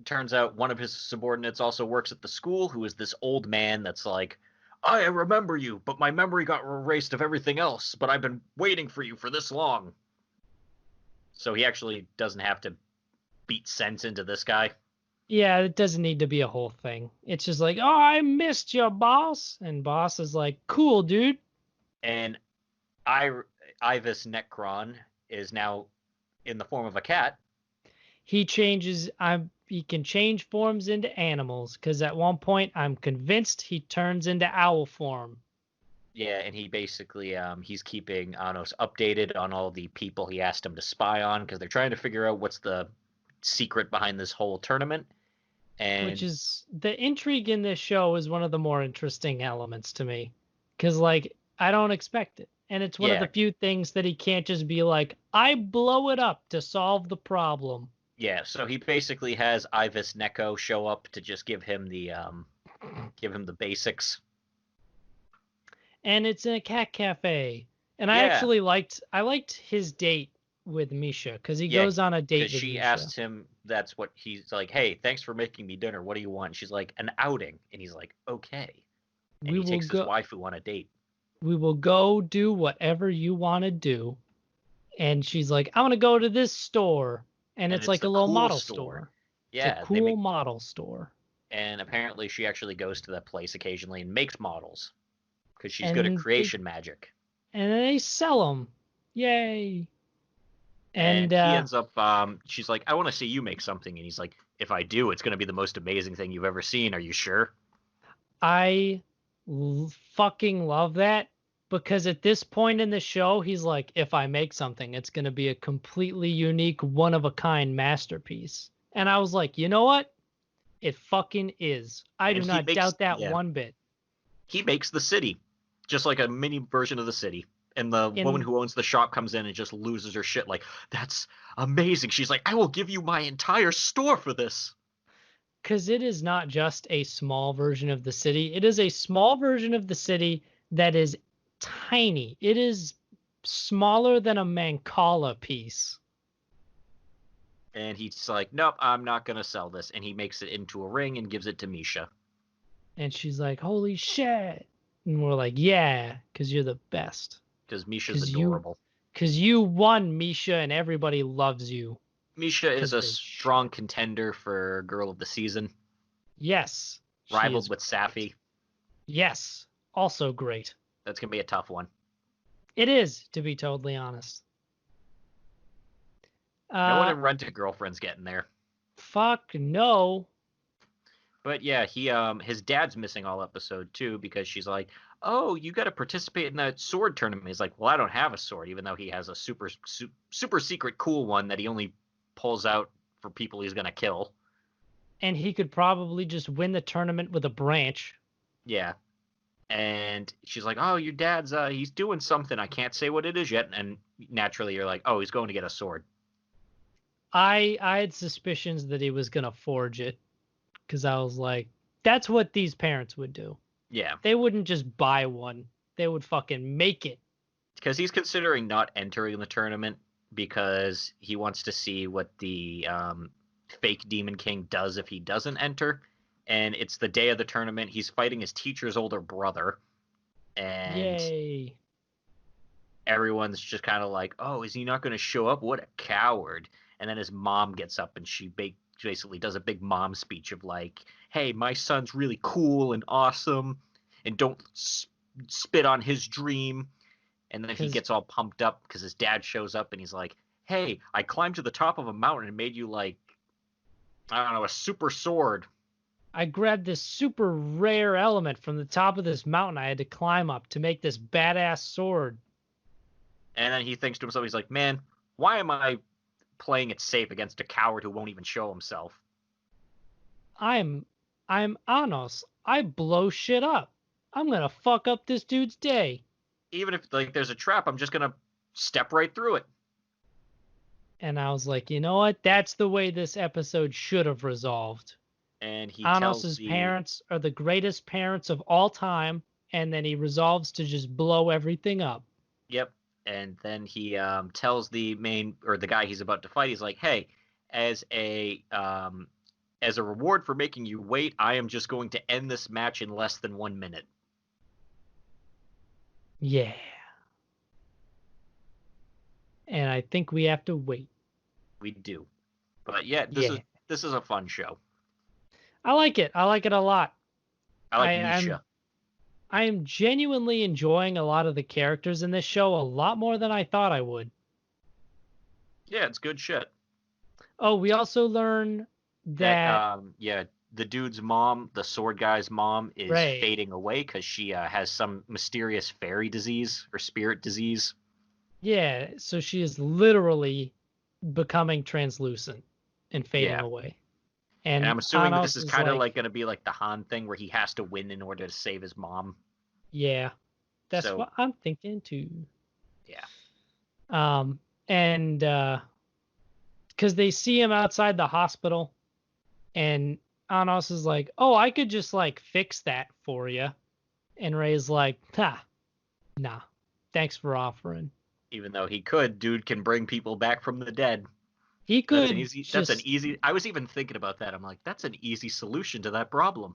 turns out one of his subordinates also works at the school, who is this old man that's like, I remember you, but my memory got erased of everything else, but I've been waiting for you for this long. So he actually doesn't have to beat sense into this guy. Yeah, it doesn't need to be a whole thing. It's just like, oh, I missed you, boss. And boss is like, cool, dude. And Ivis Necron is now in the form of a cat. He can change forms into animals, because at one point I'm convinced he turns into owl form. Yeah, and he basically he's keeping Anos updated on all the people he asked him to spy on, because they're trying to figure out what's the secret behind this whole tournament. And which is, the intrigue in this show is one of the more interesting elements to me, because like I don't expect it, and it's one of the few things that he can't just be like, I blow it up to solve the problem. Yeah, so he basically has Ivis Neko show up to just give him the basics. And it's in a cat cafe. And I actually liked his date with Misha, because he goes on a date with she Misha. Asks him, that's what he's like, hey, thanks for making me dinner. What do you want? And she's like, an outing. And he's like, okay. And he takes his waifu on a date. We will go do whatever you want to do. And she's like, I want to go to this store. And it's like a little cool model store. Yeah. It's a cool model store. And apparently she actually goes to that place occasionally and makes models, because she's good at creation magic. And then they sell them. Yay. And he ends up, she's like, I want to see you make something. And he's like, if I do, it's going to be the most amazing thing you've ever seen. Are you sure? I fucking love that, because at this point in the show, he's like, if I make something, it's going to be a completely unique, one-of-a-kind masterpiece. And I was like, you know what? It fucking is. I do not doubt that one bit. He makes the city, just like a mini version of the city. And the woman who owns the shop comes in and just loses her shit. Like, that's amazing. She's like, I will give you my entire store for this. Because it is not just a small version of the city. It is a small version of the city that is tiny. It is smaller than a Mancala piece. And he's like, nope, I'm not going to sell this. And he makes it into a ring and gives it to Misha. And she's like, holy shit. And we're like, yeah, because you're the best. Because Misha's adorable. Because you won, Misha, and everybody loves you. Misha is a strong contender for Girl of the Season. Yes. Rivaled with Safi. Yes. Also great. That's going to be a tough one. It is, to be totally honest. No one in Rent-A-Girlfriend's getting there. Fuck no. But yeah, his dad's missing all episode 2 because she's like, oh, you got to participate in that sword tournament. He's like, well, I don't have a sword, even though he has a super secret cool one that he only pulls out for people he's going to kill. And he could probably just win the tournament with a branch. Yeah. And she's like, oh, your dad's, he's doing something. I can't say what it is yet. And naturally you're like, oh, he's going to get a sword. I had suspicions that he was going to forge it. Because I was like, that's what these parents would do. Yeah. They wouldn't just buy one. They would fucking make it. Because he's considering not entering the tournament because he wants to see what the fake Demon King does if he doesn't enter. And it's the day of the tournament. He's fighting his teacher's older brother. And yay. Everyone's just kind of like, oh, is he not going to show up? What a coward. And then his mom gets up and she basically does a big mom speech of like, hey, my son's really cool and awesome and don't spit on his dream. And then he gets all pumped up because his dad shows up and he's like, hey, I climbed to the top of a mountain and made you like, I don't know, a super sword. I grabbed this super rare element from the top of this mountain I had to climb up to make this badass sword. And then he thinks to himself, he's like, man, why am I playing it safe against a coward who won't even show himself? I'm Anos. I blow shit up. I'm gonna fuck up this dude's day. Even if like there's a trap, I'm just gonna step right through it. And I was like, you know what? That's the way this episode should have resolved. And he Anos's parents are the greatest parents of all time, and then he resolves to just blow everything up. Yep. And then he tells the guy he's about to fight, he's like, hey, as a reward for making you wait, I am just going to end this match in less than 1 minute. Yeah. And I think we have to wait. We do. But yeah, this is a fun show. I like it. I like it a lot. I like Misha. I am genuinely enjoying a lot of the characters in this show a lot more than I thought I would. Yeah, it's good shit. Oh, we also learn that the dude's mom, the sword guy's mom, is fading away because she has some mysterious fairy disease or spirit disease. Yeah, so she is literally becoming translucent and fading away. And I'm assuming that this is kind of like going to be like the Han thing where he has to win in order to save his mom. Yeah, that's what I'm thinking too. Yeah. And because they see him outside the hospital, and Anos is like, "Oh, I could just like fix that for you," and Ray's like, "Nah, thanks for offering." Even though he could, dude can bring people back from the dead. He could. That's an easy. I was even thinking about that. I'm like, that's an easy solution to that problem.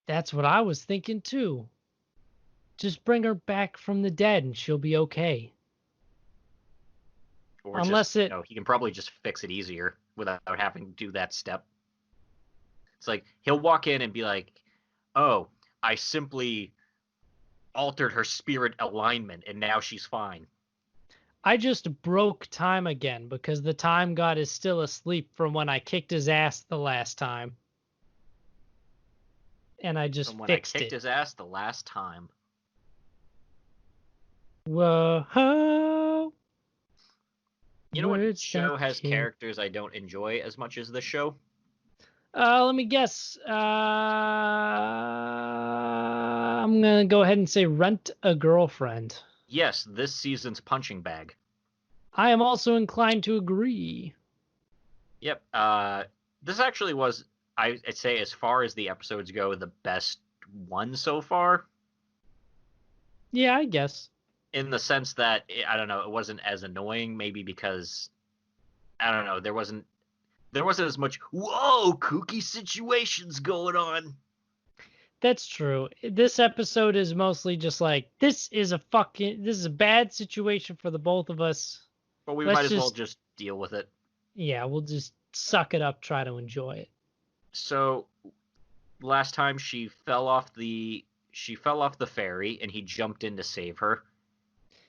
That's what I was thinking too. Just bring her back from the dead, and she'll be okay. Or unless he can probably just fix it easier without having to do that step. It's like he'll walk in and be like, "Oh, I simply altered her spirit alignment, and now she's fine." I just broke time again because the time god is still asleep from when I kicked his ass the last time. And I just fixed it. I kicked his ass the last time. Whoa. You know what show has characters I don't enjoy as much as this show? Let me guess. I'm going to go ahead and say Rent-A-Girlfriend. Yes, this season's Punching Bag. I am also inclined to agree. Yep. This actually was... I'd say as far as the episodes go, the best one so far. Yeah, I guess. In the sense that, I don't know, it wasn't as annoying, maybe because, I don't know, there wasn't as much, whoa, kooky situations going on. That's true. This episode is mostly just like, this is a bad situation for the both of us. But we might as well just deal with it. Yeah, we'll just suck it up, try to enjoy it. So last time she fell off the ferry and he jumped in to save her.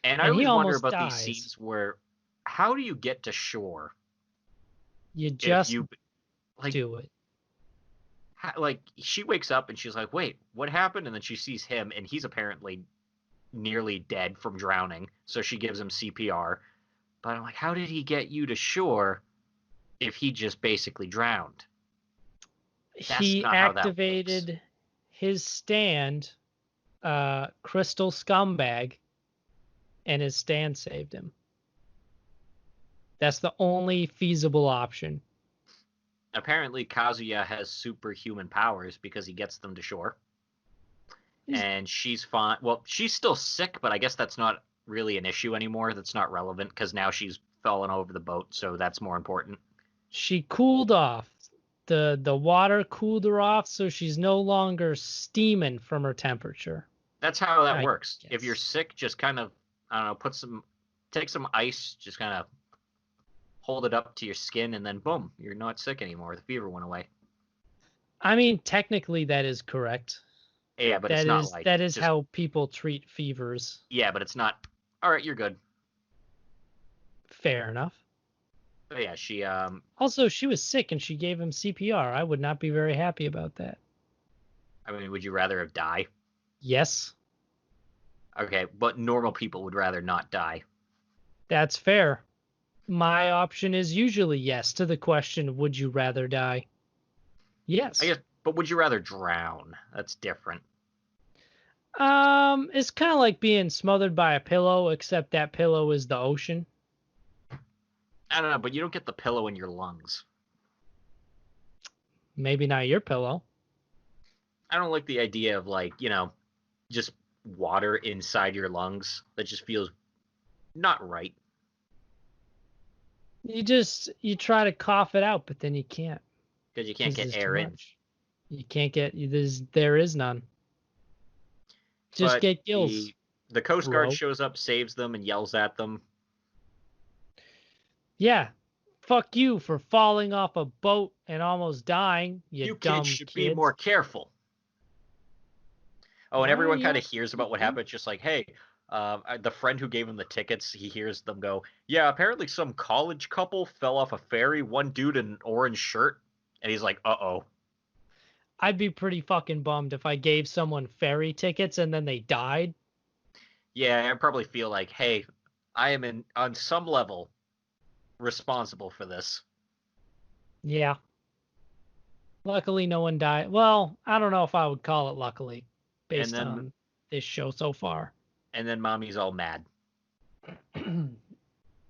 And I always wonder about these scenes where, how do you get to shore? You just do it. Like, she wakes up and she's like, wait, what happened? And then she sees him, and he's apparently nearly dead from drowning. So she gives him CPR. But I'm like, how did he get you to shore if he just basically drowned? He activated his stand, Crystal Scumbag, and his stand saved him. That's the only feasible option. Apparently, Kazuya has superhuman powers because he gets them to shore. And she's fine. Well, she's still sick, but I guess that's not really an issue anymore. That's not relevant because now she's fallen over the boat, so that's more important. She cooled off. The water cooled her off, so she's no longer steaming from her temperature. That's how that works. Guess. If you're sick, just kind of, I don't know, take some ice, just kind of hold it up to your skin, and then boom, you're not sick anymore. The fever went away. I mean, technically that is correct. Yeah, but it's not like that is how people treat fevers. Yeah, but it's not. All right, you're good. Fair enough. But yeah, she also, she was sick and she gave him CPR. I would not be very happy about that. I mean, would you rather have die? Yes. Okay, but normal people would rather not die. That's fair. My option is usually yes to the question, would you rather die? Yes. I guess, but would you rather drown? That's different. It's kind of like being smothered by a pillow, except that pillow is the ocean. I don't know, but you don't get the pillow in your lungs. Maybe not your pillow. I don't like the idea of, like, you know, just water inside your lungs. That just feels not right. You try to cough it out, but then you can't. Because you can't get air in. You can't get, there is none. Just get gills. The Coast Guard shows up, saves them, and yells at them. Yeah. Fuck you for falling off a boat and almost dying, you dumb kids should be more careful. Oh, and everyone kind of hears about what happened. It's just like, hey, the friend who gave him the tickets, he hears them go, yeah, apparently some college couple fell off a ferry, one dude in an orange shirt. And he's like, uh-oh. I'd be pretty fucking bummed if I gave someone ferry tickets and then they died. Yeah, I probably feel like, hey, I am on some level responsible for this. Yeah. Luckily, no one died. Well, I don't know if I would call it luckily, based on this show so far. And then Mommy's all mad.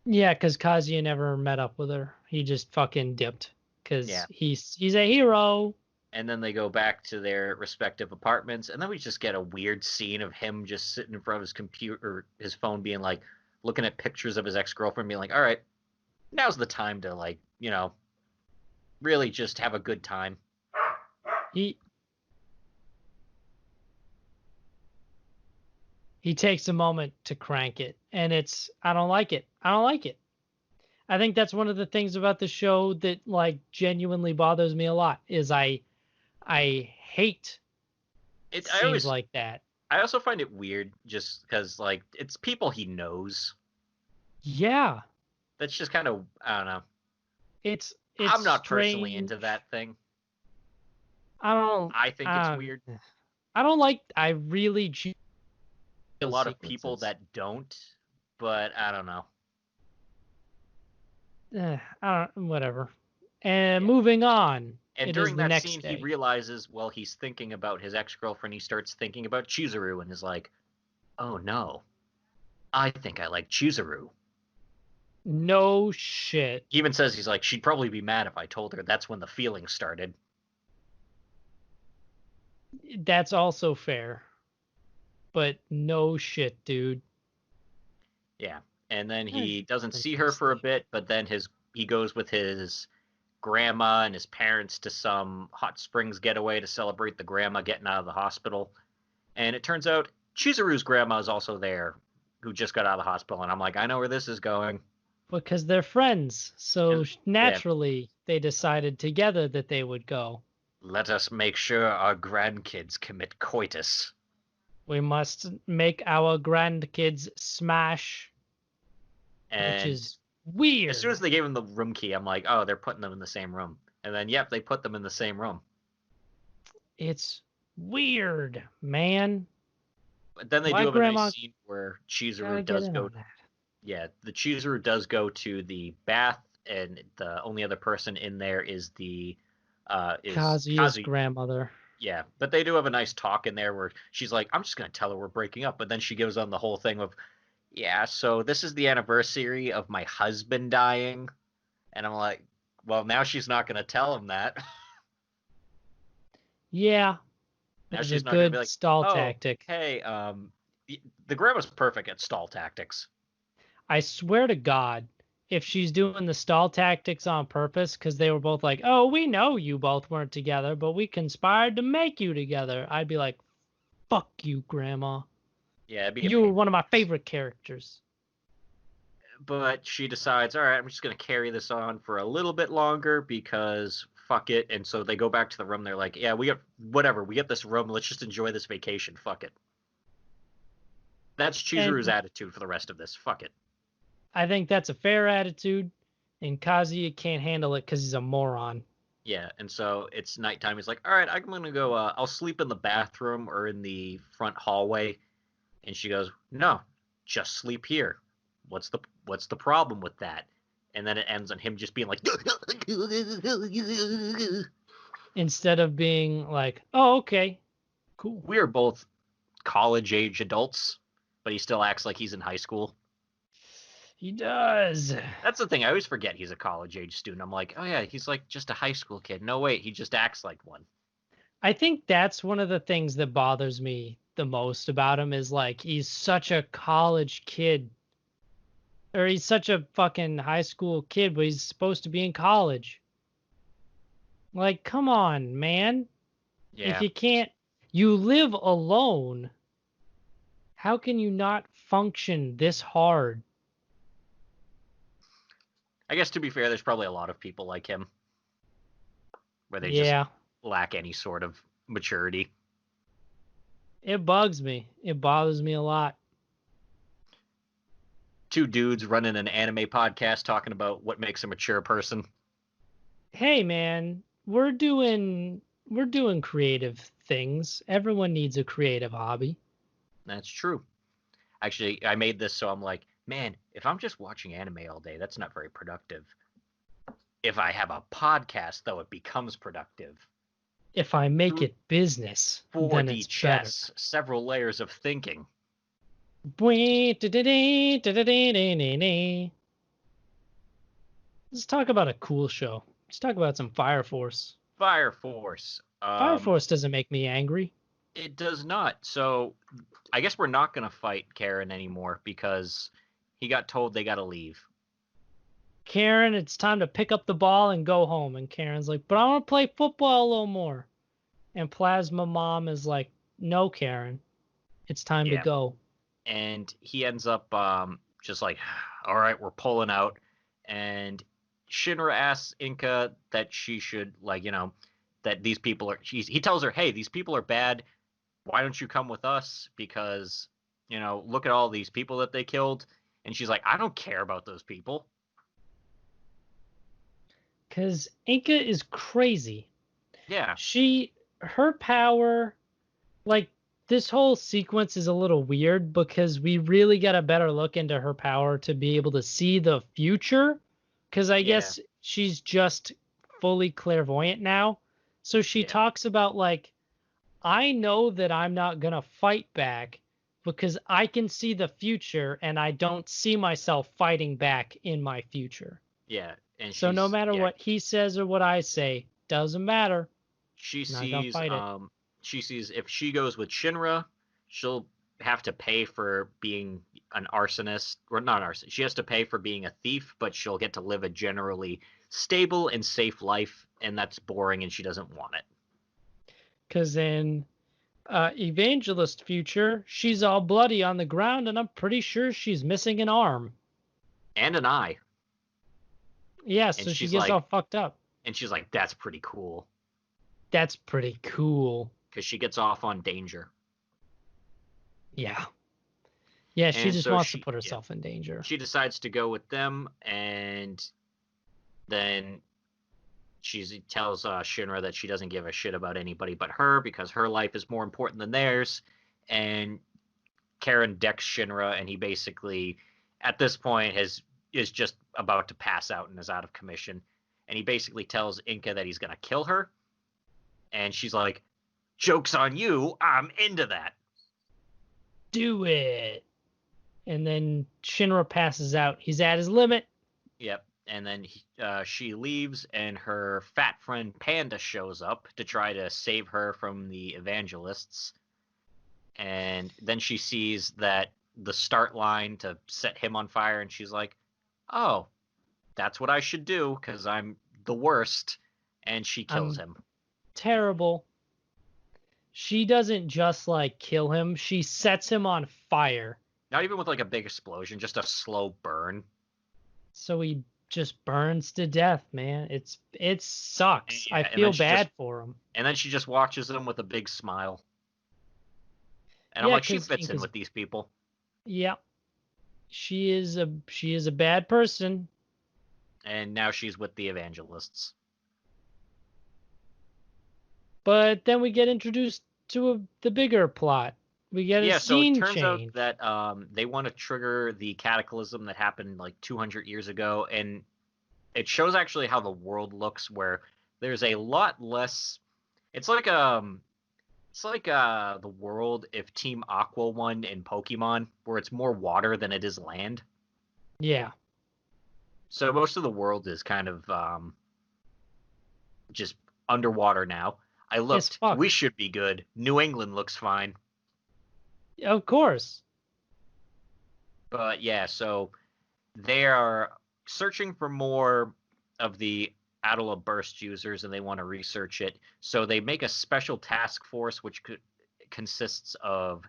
Yeah, because Kazuya never met up with her. He just fucking dipped. Because he's a hero. And then they go back to their respective apartments, and then we just get a weird scene of him just sitting in front of his computer, his phone, being like, looking at pictures of his ex-girlfriend, being like, all right, now's the time to, like, you know, really just have a good time. He takes a moment to crank it, and I don't like it. I think that's one of the things about the show that, like, genuinely bothers me a lot, is I hate scenes like that. I also find it weird just because, like, it's people he knows. Yeah. That's just kind of, I don't know. It's I'm not strange. Personally into that thing. I think it's weird. I really a lot of people that don't, but I don't know. Whatever. And moving on. And during that scene, he realizes, well, he's thinking about his ex-girlfriend. He starts thinking about Chizuru and is like, oh no, I think I like Chizuru. No shit. He even says, he's like, she'd probably be mad if I told her. That's when the feeling started. That's also fair. But no shit, dude. Yeah. And then I'd he doesn't make see a her for a mistake. bit, but then he goes with his grandma and his parents to some hot springs getaway to celebrate the grandma getting out of the hospital. And it turns out Chizuru's grandma is also there, who just got out of the hospital. And I'm like, I know where this is going. Because they're friends, so Yeah, naturally they decided together that they would go. let us make sure our grandkids commit coitus. We must make our grandkids smash, which And is as soon as weird. they gave him the room key, I'm like, oh, they're putting them in the same room. And then, yep, they put them in the same room. It's weird, man. But then they do My have a nice grandma scene where gotta Chizuru get does in go. on that. Yeah, the Chizuru does go to the bath, and the only other person in there is Kazuya's Kazu. grandmother. Yeah, but they do have a nice talk in there where she's like, "I'm just gonna tell her we're breaking up," but then she goes on the whole thing of, "Yeah, so this is the anniversary of my husband dying," and I'm like, "Well, now she's not gonna tell him that." Yeah, it Now was a she's not gonna be good like, stall "Oh, tactic. hey, the grandma's perfect at stall tactics." I swear to God, if she's doing the stall tactics on purpose, because they were both like, oh, we know you both weren't together, but we conspired to make you together, I'd be like, fuck you, Grandma. Yeah, it'd be a You were pain. one of my favorite characters. But she decides, all right, I'm just going to carry this on for a little bit longer because fuck it. And so they go back to the room. They're like, yeah, we got whatever. We got this room. Let's just enjoy this vacation. Fuck it. That's Chizuru's And attitude for the rest of this. Fuck it. I think that's a fair attitude, and Kazuya can't handle it because he's a moron. Yeah. And so it's nighttime. He's like, all right, I'm going to go, I'll sleep in the bathroom or in the front hallway. And she goes, no, just sleep here. What's the problem with that? And then it ends on him just being like, Instead of being like, oh, okay, cool. we are both college age adults, but he still acts like he's in high school. He does. That's the thing. I always forget he's a college age student. I'm like, oh yeah, he's like just a high school kid. No, wait, he just acts like one. I think that's one of the things that bothers me the most about him is like he's such a college kid, or he's such a fucking high school kid, but he's supposed to be in college. Like, come on, man. If Yeah, you can't, you live alone. How can you not function this hard? I guess to be fair, there's probably a lot of people like him where they just Yeah, lack any sort of maturity. it bugs me. It bothers me a lot. Two dudes running an anime podcast talking about what makes a mature person. Hey, man, we're doing creative things. Everyone needs a creative hobby. That's true. Actually, I made this so I'm like, man, if I'm just watching anime all day, that's not very productive. If I have a podcast, though, it becomes productive. If I make it business, then 4D it's better. chess, several layers of thinking. Let's talk about a cool show. Let's talk about some Fire Force. Fire Force. Fire Force doesn't make me angry. It does not. So I guess we're not going to fight Karen anymore because he got told they got to leave. Karen, it's time to pick up the ball and go home. And Karen's like, but I want to play football a little more. And Plasma Mom is like, no, Karen, it's time to Yeah. go. And he ends up just like, all right, we're pulling out. And Shinra asks Inka that she should, like, that these people are, he tells her, hey, these people are bad. Why don't you come with us? Because, look at all these people that they killed. And she's like, I don't care about those people. Because Inka is crazy. Yeah. Her power, like, this whole sequence is a little weird because we really got a better look into her power to be able to see the future. Because I guess she's just fully clairvoyant now. So she talks about, like, I know that I'm not going to fight back because I can see the future and I don't see myself fighting back in my future. Yeah. And so no matter what he says or what I say, doesn't matter. She not gonna sees fight it. she sees if she goes with Shinra, she'll have to pay for being an arsonist, or not an arsonist. She has to pay for being a thief, but she'll get to live a generally stable and safe life, and that's boring, and she doesn't want it. Because in Evangelist future, she's all bloody on the ground, and I'm pretty sure she's missing an arm. And an eye. Yeah, so she gets all fucked up. And she's like, that's pretty cool. That's pretty cool. Because she gets off on danger. Yeah. Yeah, she just wants to put herself in danger. She decides to go with them, and then she tells Shinra that she doesn't give a shit about anybody but her because her life is more important than theirs. And Karen decks Shinra, and he basically, at this point, is just about to pass out and is out of commission. And he basically tells Inca that he's going to kill her. And she's like, joke's on you, I'm into that. Do it. And then Shinra passes out. He's at his limit. Yep. And then she leaves, and her fat friend Panda shows up to try to save her from the evangelists. And then she sees that the start line to set him on fire, and she's like, oh, that's what I should do because I'm the worst. And she kills him. Terrible. She doesn't just like kill him, she sets him on fire. Not even with like a big explosion, just a slow burn. So he just burns to death, man. It sucks. Yeah, I feel bad for him. And then she just watches him with a big smile. And I'm like, she fits in with these people. Yeah. She is a bad person. And now she's with the evangelists. But then we get introduced to the bigger plot. We get a scene change. So it turns out that they want to trigger the cataclysm that happened like 200 years ago, and it shows actually how the world looks, where there's a lot less. It's like the world if Team Aqua won in Pokemon, where it's more water than it is land. Yeah. So most of the world is kind of just underwater now. I looked. We should be good. New England looks fine. Of course. But yeah, so they are searching for more of the Atala Burst users, and they want to research it. So they make a special task force, which consists of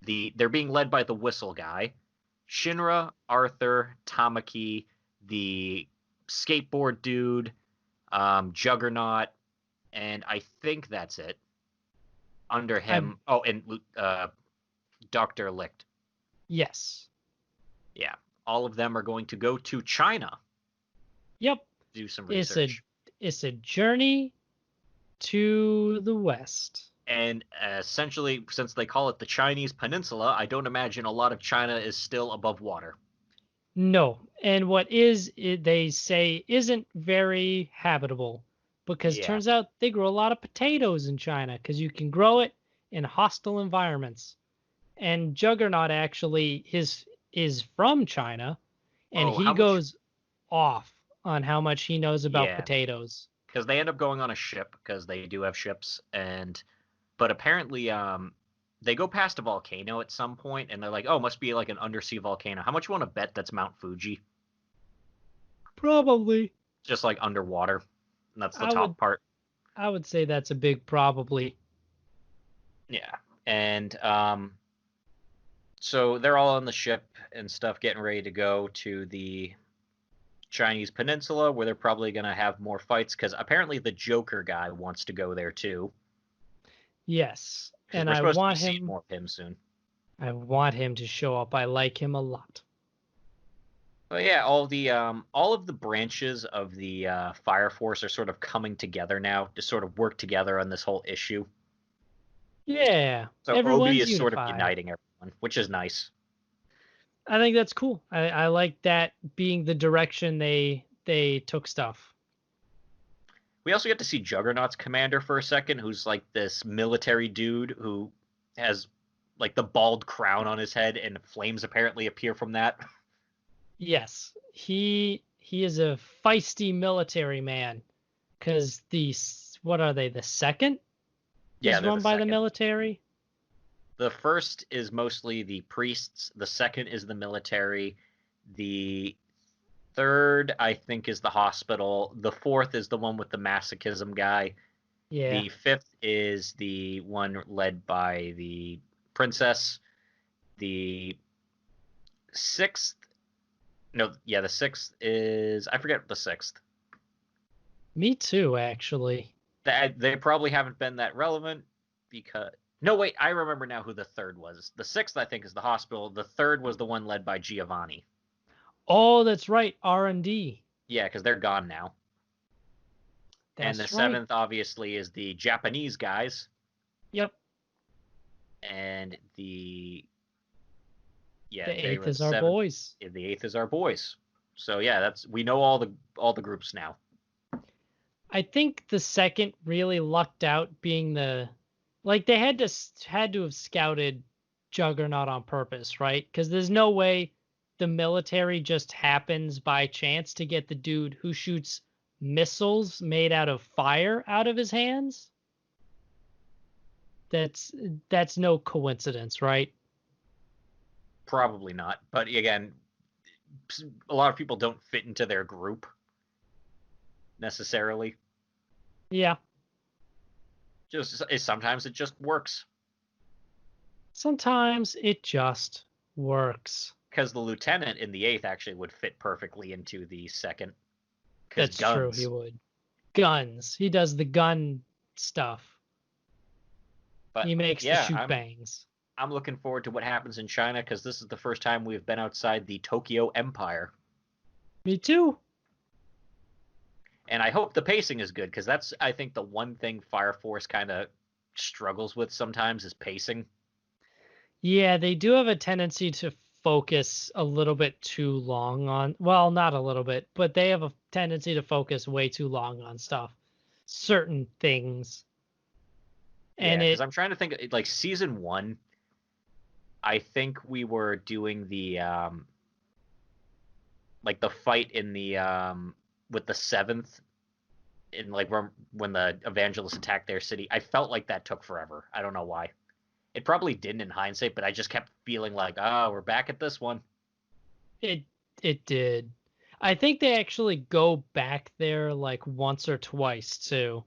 they're being led by the Whistle guy, Shinra, Arthur, Tamaki, the skateboard dude, Juggernaut, and I think that's it. Under him, and Dr. Licht. Yes. Yeah. All of them are going to go to China. Yep. Do some research. It's a journey to the West. And essentially, since they call it the Chinese Peninsula, I don't imagine a lot of China is still above water. No. And what they say isn't very habitable. Because it turns out they grow a lot of potatoes in China because you can grow it in hostile environments. And Juggernaut actually is from China, and he goes off on how much he knows about potatoes. Because they end up going on a ship, because they do have ships, but apparently they go past a volcano at some point, and they're like, oh, must be like an undersea volcano. How much you want to bet that's Mount Fuji? Probably. Just like underwater. And that's the top part. I would say that's a big probably. Yeah. And so they're all on the ship and stuff, getting ready to go to the Chinese Peninsula, where they're probably going to have more fights, because apparently the Joker guy wants to go there too. Yes. And I want to see more of him soon. I want him to show up. I like him a lot. But yeah, all of the branches of the Fire Force are sort of coming together now to sort of work together on this whole issue. Yeah. So Obi is sort of uniting everyone, which is nice. I think that's cool. I like that being the direction they took stuff. We also get to see Juggernaut's commander for a second, who's like this military dude who has like the bald crown on his head, and flames apparently appear from that. Yes, he is a feisty military man, because what are they, the second? Yeah, is they're run the by the second. military. The first is mostly the priests. The second is the military. The third, I think, is the hospital. The fourth is the one with the masochism guy. Yeah. The fifth is the one led by the princess. The sixth, no, yeah, the sixth is, I forget the sixth. Me too, actually. They probably haven't been that relevant because, no, wait, I remember now who the third was. The sixth, I think, is the hospital. The third was the one led by Giovanni. Oh, that's right, R&D. Yeah, because they're gone now. And the That's right. seventh, obviously, is the Japanese guys. Yep. And the The eighth is our boys. The eighth is our boys. So yeah, we know all the groups now. I think the second really lucked out being they had to have scouted Juggernaut on purpose, right? Because there's no way the military just happens by chance to get the dude who shoots missiles made out of fire out of his hands. That's no coincidence, right? Probably not. But again, a lot of people don't fit into their group necessarily. Yeah. Sometimes it just works. Sometimes it just works. Because the lieutenant in the eighth actually would fit perfectly into the second. That's true, he would. Guns. He does the gun stuff. But he makes the shoot bangs. I'm looking forward to what happens in China because this is the first time we've been outside the Tokyo Empire. Me too. And I hope the pacing is good because that's, I think, the one thing Fire Force kind of struggles with sometimes is pacing. Yeah, they do have a tendency to focus a little bit too long on, well, not a little bit, but they have a tendency to focus way too long on stuff, certain things. And yeah, because I'm trying to think, like season 1, I think we were doing the like the fight in the with the 7th in like when the evangelists attacked their city. I felt like that took forever. I don't know why. It probably didn't in hindsight, but I just kept feeling like, we're back at this one. It did. I think they actually go back there like once or twice too.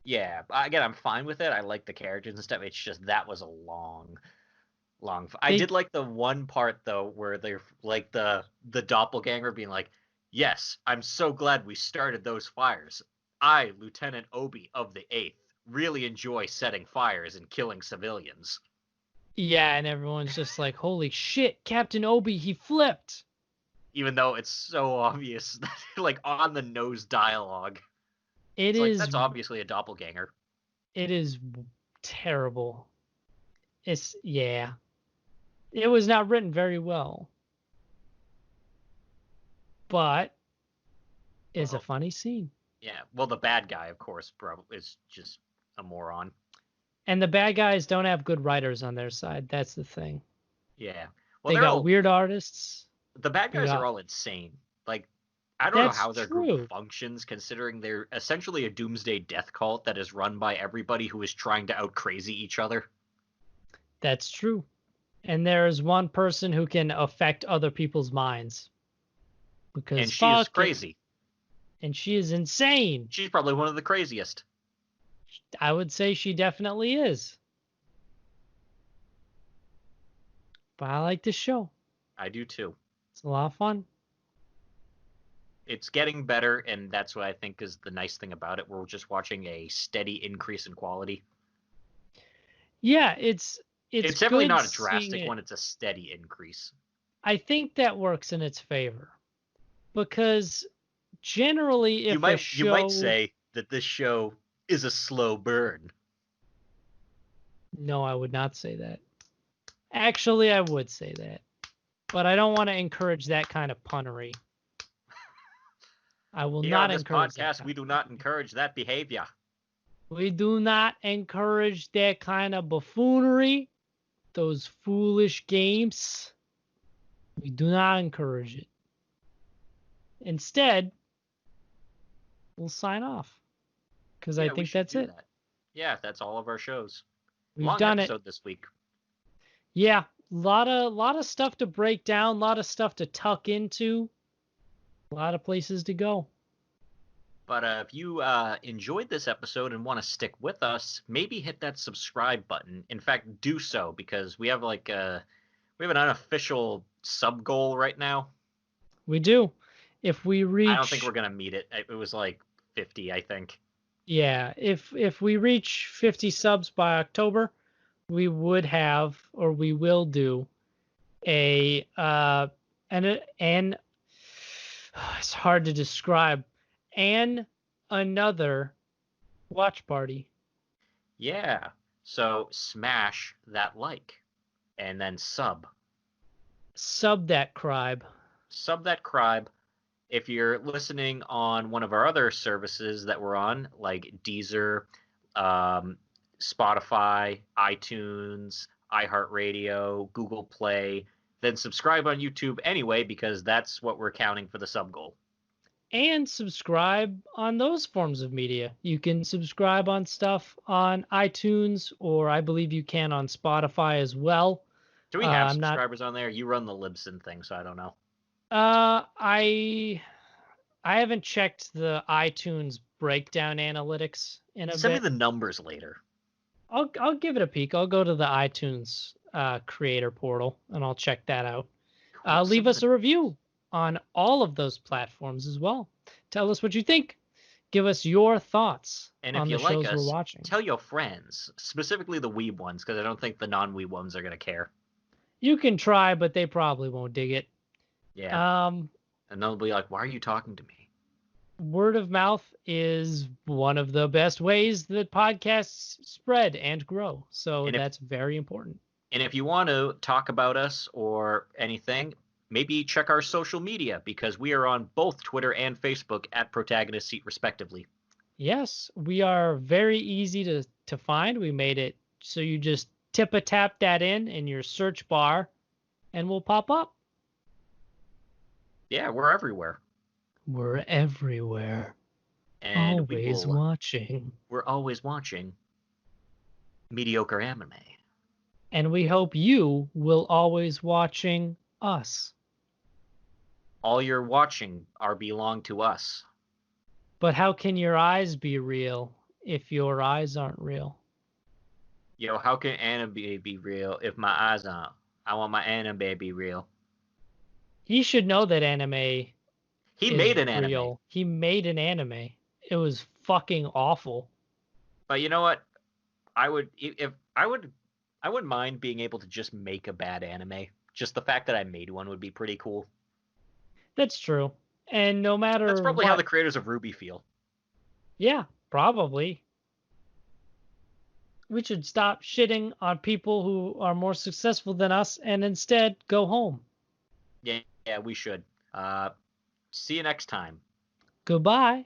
Yeah, again, I'm fine with it. I like the characters and stuff. It's just that was a long. I did like the one part though where they're like the doppelganger being like, "Yes, I'm so glad we started those fires. I, Lieutenant Obi of the 8th, really enjoy setting fires and killing civilians." Yeah, and everyone's just like, "Holy shit, Captain Obi, he flipped." Even though it's so obvious, like on the nose dialogue. It's like, that's obviously a doppelganger. It is terrible. Yeah. It was not written very well. But it's a funny scene. Yeah. Well, the bad guy, of course, probably is just a moron. And the bad guys don't have good writers on their side. That's the thing. Yeah. Well, they got weird artists. The bad guys are all insane. Like, I don't know how their group functions, considering they're essentially a doomsday death cult that is run by everybody who is trying to out crazy each other. That's true. And there's one person who can affect other people's minds. And she is crazy. And she is insane. She's probably one of the craziest. I would say she definitely is. But I like this show. I do too. It's a lot of fun. It's getting better, and that's what I think is the nice thing about it. We're just watching a steady increase in quality. Yeah, it's definitely not a drastic one. It's a steady increase. I think that works in its favor. Because generally, if you might say that this show is a slow burn. No, I would not say that. Actually, I would say that. But I don't want to encourage that kind of punnery. I will not encourage that. On this podcast, we do not encourage that behavior. We do not encourage that kind of buffoonery, those foolish games. We do not encourage it. Instead, we'll sign off. Because I think that's it. Yeah, that's all of our shows. We've Long done it. episode this week. Yeah, lot of stuff to break down, a lot of stuff to tuck into, a lot of places to go. But if you enjoyed this episode and want to stick with us, maybe hit that subscribe button. In fact, do so, because we have we have an unofficial sub goal right now. We do. If we reach, I don't think we're gonna meet it. It was like 50, I think. Yeah, if we reach 50 subs by October, we would have, or we will do a and it's hard to describe, and another watch party. Yeah. So smash that like, and then sub that cribe. Sub that cribe. If you're listening on one of our other services that we're on, like Deezer, Spotify, iTunes, iHeartRadio, Google Play, then subscribe on YouTube anyway, because that's what we're counting for the sub goal. And subscribe on those forms of media. You can subscribe on stuff on iTunes, or I believe you can on Spotify as well. Do we have subscribers on there? You run the Libsyn thing, so I don't know. I haven't checked the iTunes breakdown analytics in a bit. Send me the numbers later. I'll give it a peek. I'll go to the iTunes creator portal and I'll check that out. Cool. Leave us a review on all of those platforms as well. Tell us what you think. Give us your thoughts on the shows we're watching. Tell your friends, specifically the weeb ones, because I don't think the non-weeb ones are going to care. You can try, but they probably won't dig it. Yeah. And they'll be like, why are you talking to me? Word of mouth is one of the best ways that podcasts spread and grow. So that's very important. And if you want to talk about us or anything, maybe check our social media, because we are on both Twitter and Facebook at Protagonist Seat, respectively. Yes, we are very easy to find. We made it so you just tap that in your search bar and we'll pop up. Yeah, we're everywhere. We're everywhere. And always watching. We're always watching mediocre anime. And we hope you will always watching us. All you're watching belong to us. But how can your eyes be real if your eyes aren't real? Yo, how can anime be real if my eyes aren't? I want my anime to be real. He should know that anime. He made an anime. He made an anime. It was fucking awful. But you know what? I wouldn't mind being able to just make a bad anime. Just the fact that I made one would be pretty cool. That's true. And no matter That's probably how the creators of RWBY feel. Yeah, probably. We should stop shitting on people who are more successful than us and instead go home. Yeah, we should. See you next time. Goodbye.